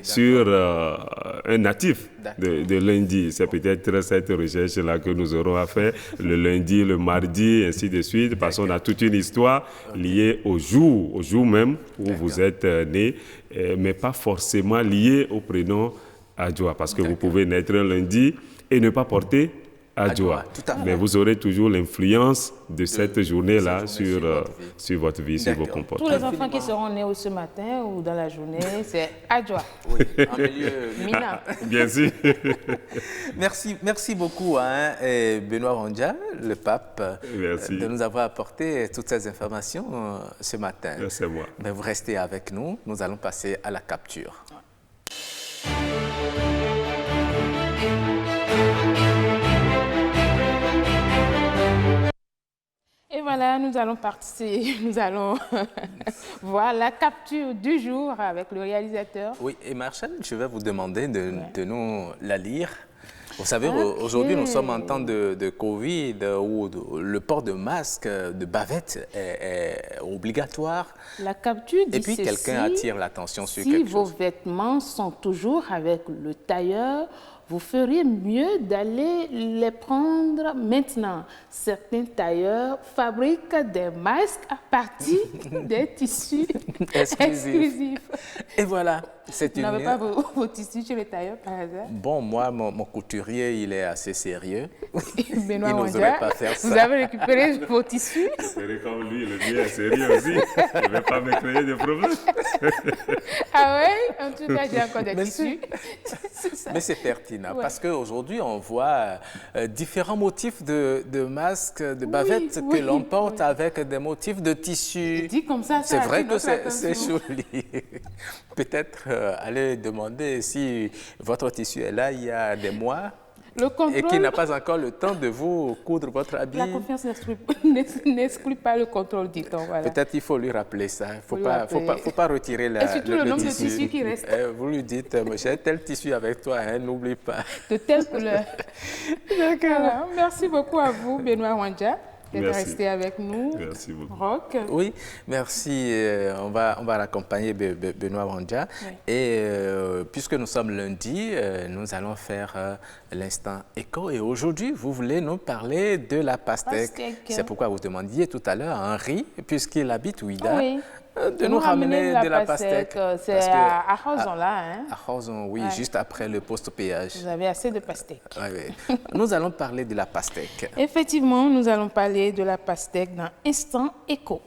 sur un natif de lundi. C'est peut-être cette recherche-là que nous aurons à faire le lundi, le mardi, ainsi de suite, parce qu'on a toute une histoire liée au jour même où vous êtes né, mais pas forcément liée au prénom Adjoa, parce que vous pouvez naître un lundi et ne pas porter Adjoa. Mais vous aurez toujours l'influence de cette journée-là sur votre vie, sur vos comportements. Tous les enfants qui seront nés ce matin ou dans la journée, c'est Adjoa. Oui, en milieu Mina. Bien sûr. Merci beaucoup, Benoît Wandja, le pape, de nous avoir apporté toutes ces informations ce matin. C'est moi. Mais vous restez avec nous, nous allons passer à la capture. Et voilà, nous allons voir la capture du jour avec le réalisateur. Oui, et Marshall, je vais vous demander de nous la lire. Vous savez, aujourd'hui, nous sommes en temps de Covid où le port de masque, de bavette est obligatoire. La capture dit et puis, quelqu'un attire l'attention sur quelque chose. Si vos vêtements sont toujours avec le tailleur, vous feriez mieux d'aller les prendre maintenant. Certains tailleurs fabriquent des masques à partir des tissus exclusifs. Et voilà, c'est une... Vous n'avez pas vos tissus chez les tailleurs par hasard? Bon, moi, mon couturier, il est assez sérieux. Benoît il n'oserait pas faire ça. Vous avez récupéré vos tissus? C'est comme lui, le mien est sérieux aussi. Je ne vais pas me créer de problème. Ah oui? En tout cas, j'ai encore des tissus. Mais c'est pertinent parce qu'aujourd'hui, on voit différents motifs de masques, de bavettes que l'on porte avec des motifs de tissu. Dit comme ça, c'est vrai que c'est joli. Peut-être aller demander si votre tissu est là il y a des mois. Le contrôle, et qui n'a pas encore le temps de vous coudre votre habit. La confiance n'exclut pas le contrôle, dit-on. Voilà. Peut-être il faut lui rappeler ça. Il ne faut pas retirer le tissu. Et surtout le nombre de tissus qui reste. Vous lui dites, j'ai tel tissu avec toi, n'oublie pas. De telle couleur. D'accord. Voilà. Merci beaucoup à vous, Benoît Wandja, d'être resté avec nous. Merci beaucoup. Roch. Oui, merci. On va raccompagner Benoît Wandja. Oui. Et puisque nous sommes lundi, nous allons faire l'instant éco. Et aujourd'hui, vous voulez nous parler de la pastèque. C'est pourquoi vous demandiez tout à l'heure à Henri, puisqu'il habite Ouida, de nous ramener de la pastèque. C'est à Roson, là. Hein? À Roson, oui, juste après le poste-péage. Vous avez assez de pastèque. Oui. Nous allons parler de la pastèque. Effectivement, nous allons parler de la pastèque dans Instant Éco.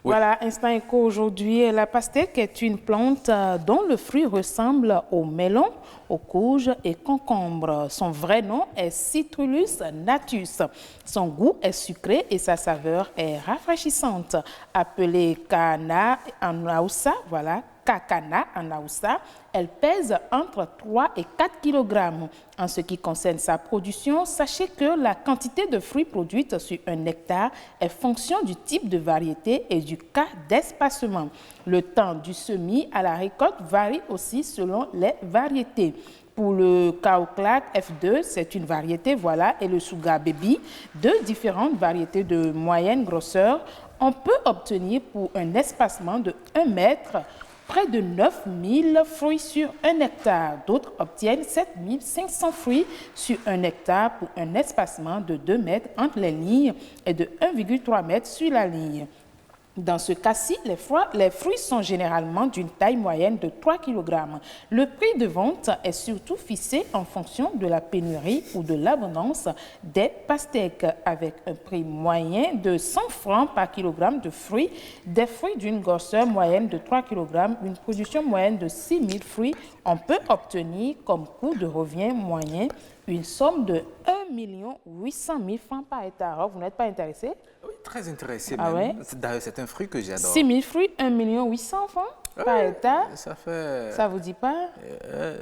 Oui. Voilà, Instant Éco aujourd'hui. La pastèque est une plante dont le fruit ressemble au melon, au courge et concombre. Son vrai nom est Citrullus natus. Son goût est sucré et sa saveur est rafraîchissante. Appelée Kana en Haoussa, voilà, Kakana en Haoussa, elle pèse entre 3 et 4 kg. En ce qui concerne sa production, sachez que la quantité de fruits produite sur un hectare est fonction du type de variété et du cas d'espacement. Le temps du semis à la récolte varie aussi selon les variétés. Pour le Kaoklak F2, c'est une variété, voilà, et le Sugar Baby, deux différentes variétés de moyenne grosseur. On peut obtenir pour un espacement de 1 mètre près de 9000 fruits sur 1 hectare. D'autres obtiennent 7500 fruits sur 1 hectare pour un espacement de 2 mètres entre les lignes et de 1,3 mètre sur la ligne. Dans ce cas-ci, les fruits sont généralement d'une taille moyenne de 3 kg. Le prix de vente est surtout fixé en fonction de la pénurie ou de l'abondance des pastèques, avec un prix moyen de 100 francs par kilogramme de fruits. Des fruits d'une grosseur moyenne de 3 kg, une production moyenne de 6000 fruits, on peut obtenir comme coût de revient moyen une somme de 1 800 000 francs par hectare. Vous n'êtes pas intéressé? Oui, très intéressé. Ah même. Ouais? C'est un fruit que j'adore. 6 000 fruits, 1 800 francs par hectare. Ça fait... Ça vous dit pas?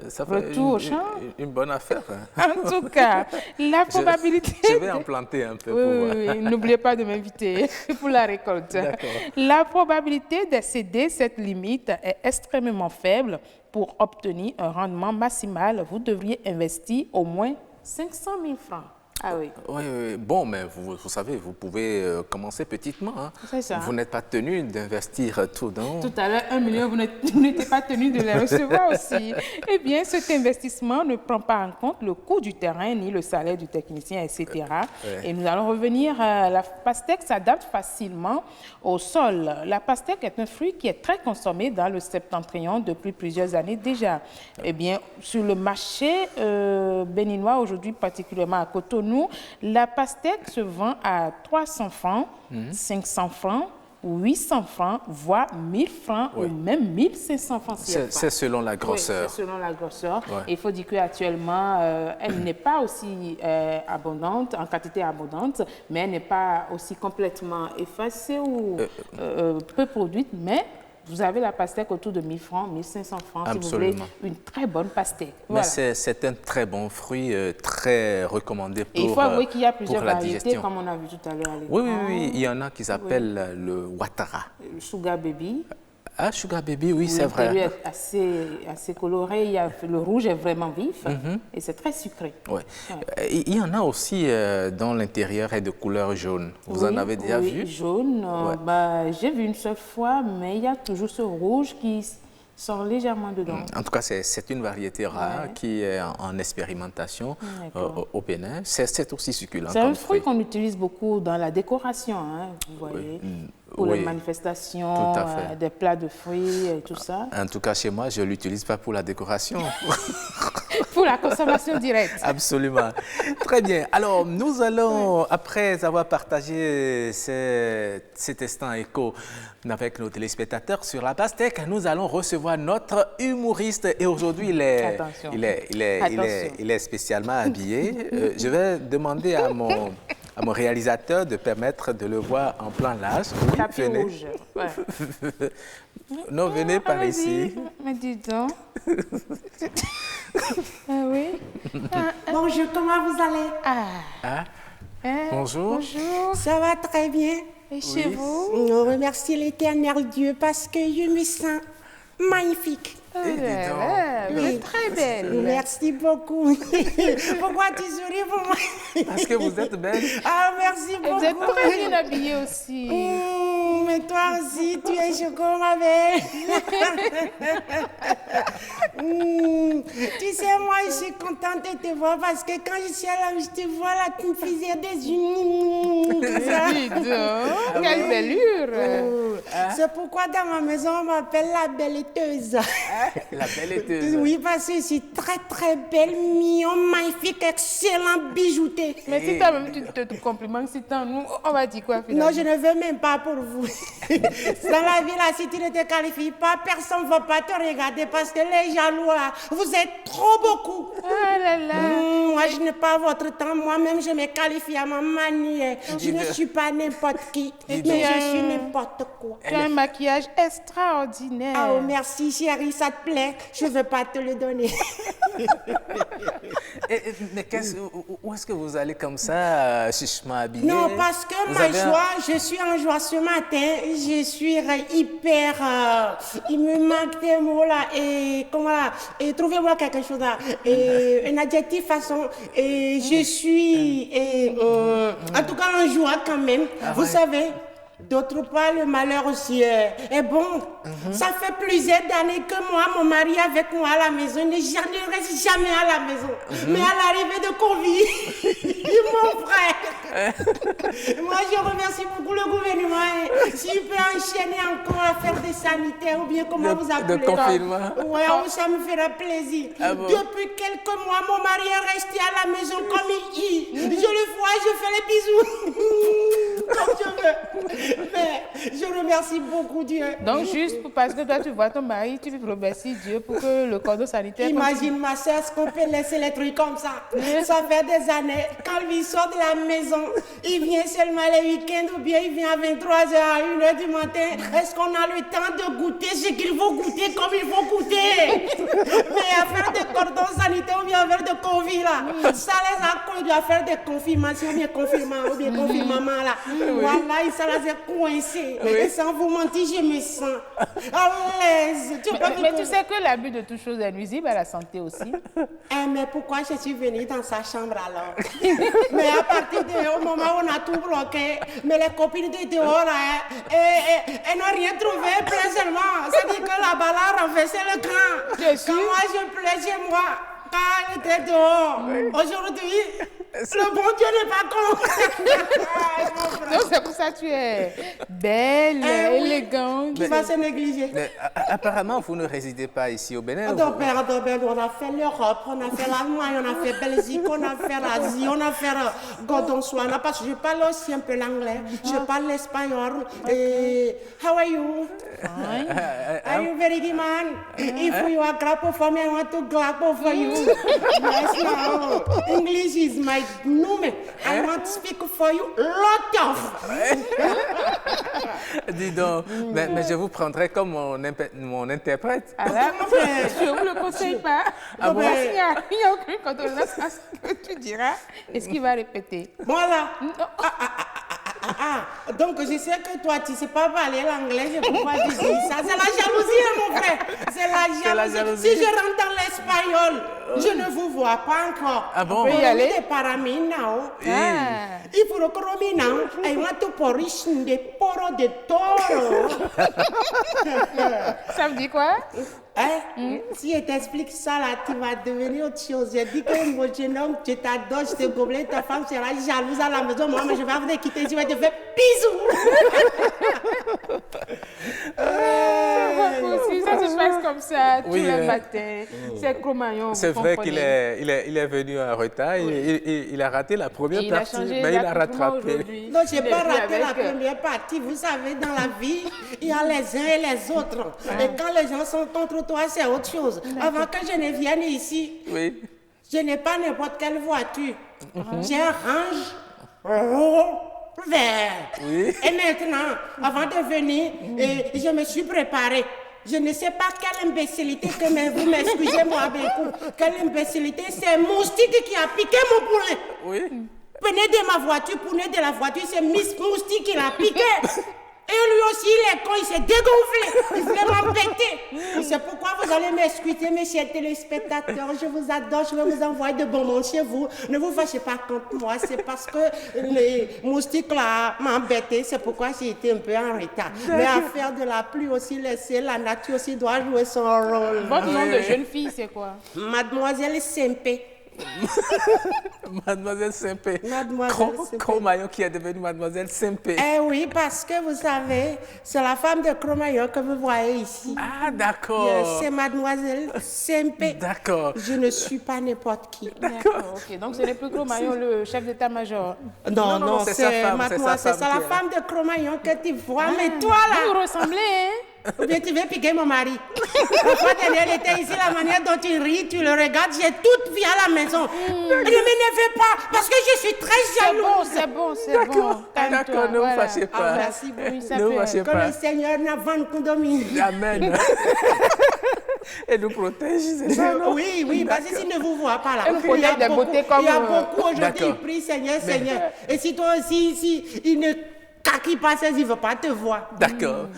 Ça fait retour au champ? Une bonne affaire. En tout cas, la probabilité... Je vais en planter un peu pour voir. Oui, n'oubliez pas de m'inviter pour la récolte. La probabilité d'excéder cette limite est extrêmement faible. Pour obtenir un rendement maximal, vous devriez investir au moins 500 000 francs. Ah oui. Oui. Bon, mais vous savez, vous pouvez commencer petitement. Hein. C'est ça. Vous n'êtes pas tenu d'investir tout dans... Tout à l'heure, 1 million, vous n'étiez pas tenu de les recevoir aussi. Eh bien, cet investissement ne prend pas en compte le coût du terrain, ni le salaire du technicien, etc. Et nous allons revenir à la pastèque s'adapte facilement au sol. La pastèque est un fruit qui est très consommé dans le septentrion depuis plusieurs années déjà. Eh bien, sur le marché béninois, aujourd'hui particulièrement à Cotonou, la pastèque se vend à 300 francs, 500 francs, 800 francs, voire 1000 francs ou même 1500 francs. C'est selon la grosseur. Oui, c'est selon la grosseur. Il faut dire qu'actuellement, elle n'est pas aussi abondante, en quantité abondante, mais elle n'est pas aussi complètement effacée ou peu produite, mais vous avez la pastèque autour de 1000 francs, 1500 francs, si vous voulez une très bonne pastèque. Mais c'est un très bon fruit, très recommandé pour la digestion. Et il faut avouer qu'il y a plusieurs variétés, comme on a vu tout à l'heure à l'écran. Oui, il y en a qui s'appellent le Ouattara. Le Sugar Baby. Ah, Sugar Baby, oui, c'est vrai. L'intérieur est assez coloré, le rouge est vraiment vif et c'est très sucré. Il y en a aussi dont l'intérieur est de couleur jaune. Vous en avez déjà vu? Jaune. J'ai vu une seule fois, mais il y a toujours ce rouge qui sort légèrement dedans. En tout cas, c'est une variété rare qui est en expérimentation au Bénin. C'est aussi succulent. C'est un fruit qu'on utilise beaucoup dans la décoration, vous voyez. Pour les manifestations, des plats de fruits et tout ça. En tout cas, chez moi, je ne l'utilise pas pour la décoration. Pour la consommation directe. Absolument. Très bien. Alors, nous allons, après avoir partagé cet instant écho avec nos téléspectateurs sur la pastèque, nous allons recevoir notre humoriste. Et aujourd'hui, il est spécialement habillé. Je vais demander à mon réalisateur de permettre de le voir en plan large. Oui, tapis rouge. Non, venez par ici. Mais dis donc. Oui. Bonjour, comment vous allez? Bonjour. Bonjour. Ça va très bien. Et chez vous? On remercie l'Éternel Dieu parce que je me sens magnifique. Vous êtes très belle. Merci beaucoup. Pourquoi tu souris pour moi? Parce que vous êtes belle. Ah, merci beaucoup. Vous êtes très bien habillée aussi. Mais toi aussi, tu es chocolat, ma belle. Tu sais, moi, je suis contente de te voir parce que quand je suis là, je te vois là, tu me faisais des unis. Quelle bellure. C'est pourquoi dans ma maison, on m'appelle la belleteuse. La belleteuse. Oui, parce que je suis très très belle, mignon, magnifique, excellent, bijoutée. Mais si toi-même tu te complimentes, si tant nous, on va dire quoi finalement? Non, je ne veux même pas pour vous. Dans la vie là, si tu ne te qualifies pas, personne ne va pas te regarder parce que les jaloux là, vous êtes trop beaucoup. Ah là là. Moi, je n'ai pas votre temps. Moi-même, je me qualifie à ma manière. Je ne suis pas n'importe qui, mais je suis n'importe quoi. Tu as un maquillage extraordinaire. Oh, merci chérie, ça te plaît? Je ne veux pas te le donner. Mais où est-ce que vous allez comme ça, chichement habillée? Non, parce que je suis en joie ce matin. Je suis hyper... il me manque des mots là. Et comment là? Et trouvez-moi quelque chose là. Et un adjectif façon. Et je suis... en tout cas en joie quand même. Vous savez. D'autre part, le malheur aussi est bon. Ça fait plusieurs années que moi, mon mari avec moi à la maison, ne reste jamais à la maison. Mais à l'arrivée de Covid, mon frère, moi je remercie beaucoup le gouvernement. S'il peut enchaîner encore à faire des sanitaires ou bien comment vous appelez de confinement. Oui, ça me fera plaisir. Bon? Depuis quelques mois, mon mari est resté à la maison comme il. Je le vois, je fais les bisous. Comme je veux. Mais je remercie beaucoup Dieu. Donc juste parce que toi tu vois ton mari, tu remercies Dieu pour que le cordon sanitaire... Imagine ma soeur, est-ce qu'on peut laisser les trucs comme ça? Ça fait des années. Quand lui sort de la maison, il vient seulement les week-ends ou bien il vient à 23h, à 1h du matin. Est-ce qu'on a le temps de goûter ce qu'il faut goûter comme il faut goûter? Mais affaire de cordon sanitaire ou bien affaire de Covid là, ça les a conduit à faire des confirmations ou bien confirmants là. Voilà, ça les coincée. Et sans vous mentir, je me sens à l'aise. Mais tu sais que l'abus de toute chose est nuisible à la santé aussi. Mais pourquoi je suis venue dans sa chambre alors? Mais à partir du moment où on a tout bloqué, mais les copines de dehors, elles n'ont rien trouvé, plein seulement. C'est-à-dire que la balle a renversé le cran. Quand moi je plais chez moi, quand elle était dehors, aujourd'hui, le bon Dieu n'est pas con. Donc c'est pour ça que tu es belle, élégante. Qui va se négliger? Apparemment, vous ne résidez pas ici au Bénin. On a fait l'Europe, on a fait l'Allemagne, on a fait Belgique, on a fait l'Asie, on a fait Godonswana, parce que je parle aussi un peu l'anglais, je parle l'espagnol. How are you? Are you very good man? If you are grapple for me, I want to grapple for you. Yes, no. English is my name. I want to speak for you lot of. Dis donc, mais je vous prendrai comme mon interprète. Alors, je ne vous le conseille pas. Il n'y a aucune controverse à ce que tu diras et ce qu'il va répéter. Voilà. Donc je sais que toi tu ne sais pas parler l'anglais, je peux pas dire ça. C'est la jalousie, mon frère. C'est la jalousie. Si je rentre dans l'espagnol, je ne vous vois pas encore. Ah bon? On peut y aller. Para mí now. Y por otro now, I want to polish the poro de toro. Ça veut dire quoi? Si je t'explique ça, là, tu vas devenir autre chose. J'ai dit que mon jeune homme, je t'adore, je te gobelette, ta femme sera jalouse à la maison. Moi, mais je vais venir quitter, je vais te faire bisous. Ça se passe comme ça tous les matins. C'est Cro-Magnon. C'est vrai qu'il est venu en retard. Il a raté la première partie, mais il a rattrapé. Non, je n'ai pas raté la première partie. Vous savez, dans la vie, il y a les uns et les autres. Et quand les gens sont contre toi, c'est autre chose. Avant que je ne vienne ici, je n'ai pas n'importe quelle voiture. J'ai un Range vert. Et maintenant, avant de venir, je me suis préparée. Je ne sais pas quelle imbécilité que vous m'excusez-moi beaucoup. Quelle imbécilité, c'est un moustique qui a piqué mon poulet. Venez de ma voiture, prenez de la voiture, c'est Miss Moustique qui l'a piqué. Et lui aussi, il est con, il s'est dégonflé. Il voulait m'embêter. C'est pourquoi vous allez m'excuser, mes chers téléspectateurs. Je vous adore, je vais vous envoyer de bonbons chez vous. Ne vous fâchez pas contre moi, c'est parce que les moustiques là m'ont embêté. C'est pourquoi j'ai été un peu en retard. Mais à faire de la pluie aussi, laisser la nature aussi doit jouer son rôle. Votre nom de jeune fille, c'est quoi? Mademoiselle Sempé. Mademoiselle Sempé. Cro-Magnon qui est devenue Mademoiselle Sempé. Oui, parce que vous savez, c'est la femme de Cro-Magnon que vous voyez ici. Ah, d'accord. C'est Mademoiselle Sempé. D'accord. Je ne suis pas n'importe qui. D'accord, ok. Donc ce n'est plus Cro-Magnon, le chef d'état-major. Non, c'est sa femme. C'est ça, la femme de Cro-Magnon que tu vois. Mais toi, là... Vous ressemblez, hein? Ou bien tu veux piquer mon mari. La fois dernière, elle était ici, la manière dont tu ris, tu le regardes, j'ai toute vie à la maison. Ne m'énervez pas, parce que je suis très jalouse. C'est bon. D'accord, ne vous fâchez pas. Merci beaucoup. Ne vous fâchez pas. Que le Seigneur n'avance qu'on domine. Amen. Et nous protège, c'est ça, non? Oui, parce que s'il ne vous voit pas là, il y a beaucoup aujourd'hui, il prie Seigneur. Et si toi aussi, il ne... Qui passe, il ne veut pas te voir. D'accord,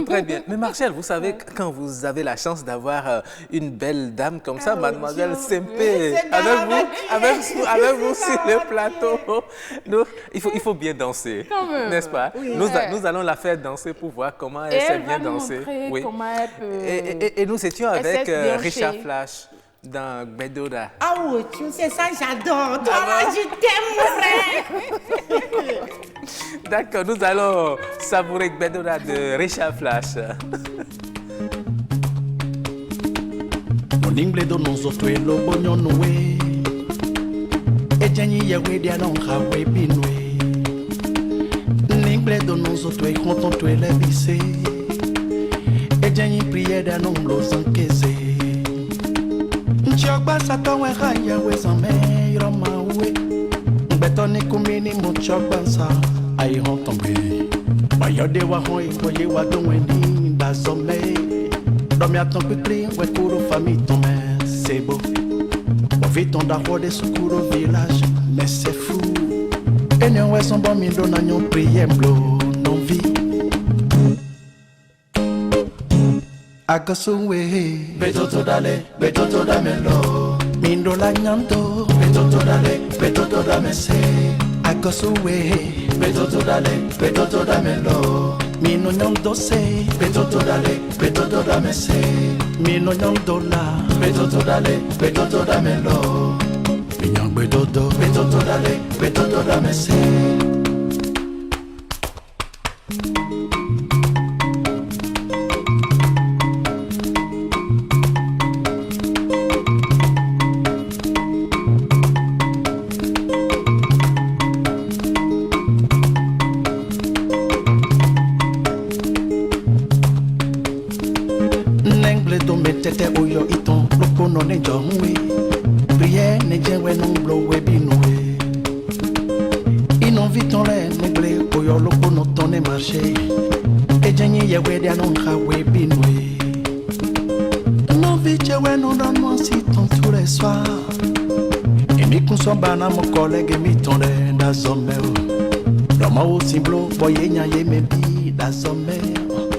très bien. Mais Marcel, vous savez, quand vous avez la chance d'avoir une belle dame comme ça, Mademoiselle Sempé, avec vous sur le plateau, il faut bien danser, n'est-ce pas? Nous allons la faire danser pour voir comment elle sait bien danser. Comment elle peut... Et nous étions avec Richard Flash dans Gbedoda. Ah oui, c'est ça, j'adore. Toi, là, je t'aime, mon frère. D'accord, nous allons savourer Gbedoda de Richard Flash. Ningle do non so twe lo bonyo noe. Ejanyi yewe dia non hawe binwe. Ningle do non so twe konton twe le bise. Ejanyi priye dia non lo sankeze. Nchogba saton we haya we zame roma we. Betoni kumini mo chogba sa ai hon tombe. Bayode wa hon ikoye wa don we ni bazome. Dorme a ton quickly, we kuro famille ton mais c'est beau. On vit ton d'arroi de secours au village, mais c'est fou. Et nous ouais son bon mindo na nyon prière blo. l'envie. Agosuwe, betoto dale, betoto damelo. Mindo la nyanto, betoto dale, betoto damese. Agosuwe, betoto dale, betoto damelo. Mino nyando se, betoto dale, betoto damese. Mino nyando la, betoto dale, betoto damelo. Minyang betoto, betoto dale, betoto damese. Tete oyo iton loko no ne jomwe prière ne jewe non blowe binwe inon viton le negle oyo loko no tone marché e jenye yewe dia non hawe binwe non vichewe non non si ton tous les soirs et mi consomba na mon collègue mi ton le da zomeo do ma o simblo boye nya ye mebi da zomeo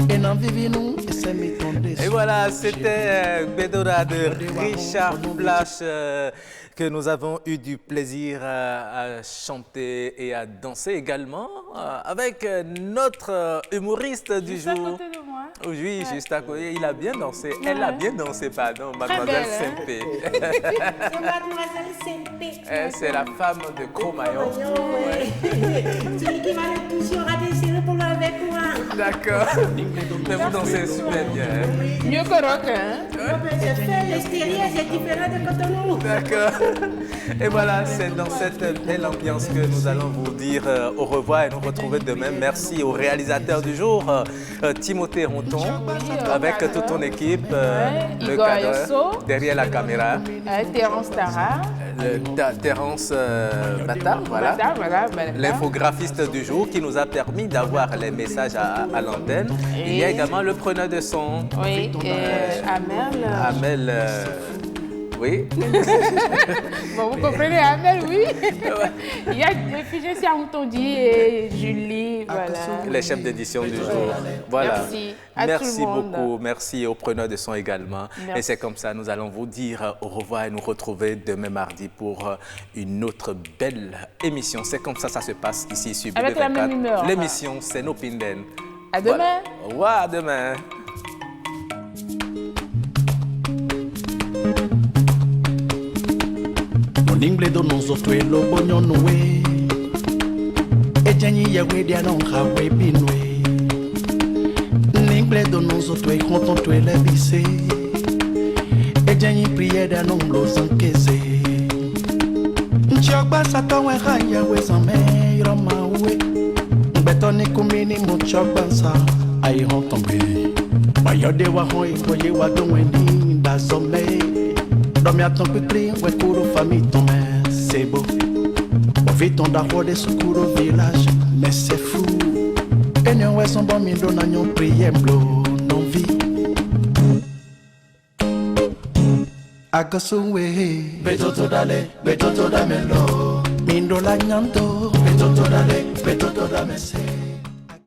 et non vivi nous et c'est mi ton. Et voilà, c'était Gbedora de Richard Blash que nous avons eu du plaisir à chanter et à danser également avec notre humoriste du jour. Juste à côté de moi. Oui, juste à côté. Il a bien dansé. Elle a bien dansé, pardon, Mademoiselle Sempé. C'est Mademoiselle Sempé. C'est la femme de Cro-Magnon. Celui qui va le toucher aura décidé pour avec moi. D'accord. Mais vous dansez super bien. Mieux que rock, hein? Je fais l'extérieur, c'est différent de Cotonou. D'accord. Et voilà, c'est dans cette belle ambiance que nous allons vous dire au revoir et nous retrouver demain. Merci au réalisateur du jour, Timothée Ronton, avec toute ton équipe, le cadre, derrière la caméra. Terence Tara. Terence Bata, voilà. L'infographiste du jour qui nous a permis d'avoir les messages à l'antenne. Il y a également le preneur de son. Oui, Amel. Amel. Oui. Bon, vous comprenez, Amel, oui. Il y a Figé Siaoutondi et Julie, voilà. Les chefs d'édition du jour. Voilà. Merci. Merci beaucoup. Merci aux preneurs de son également. Merci. Et c'est comme ça, nous allons vous dire au revoir et nous retrouver demain mardi pour une autre belle émission. C'est comme ça se passe ici sur Avec BB24. La même humeur. L'émission, c'est nos Pinden. À demain. Voilà. Au revoir, à demain. Ningle do non zoto e lobo nyonwe e janyi ya we dia non hawe binwe Ningle do non zoto e konton to e lebise e janyi prière da non lo zankeze Nchogba sato we hanya we zame roma we Betoni kumini mo chogba sa ai hon tombe Bayode wa hon e boye wa don we ni da zome Dormi à ton peuple, ouais, cours famille, ton mère, c'est beau. On vit ton d'arroi des secours au village, mais c'est fou. Et nous, ouais, son bon mille, on a nous prié, blo, non vie. Agosuwe, betoto dale, betoto damelo. Mindo la nyanto, betoto dale, betoto damese.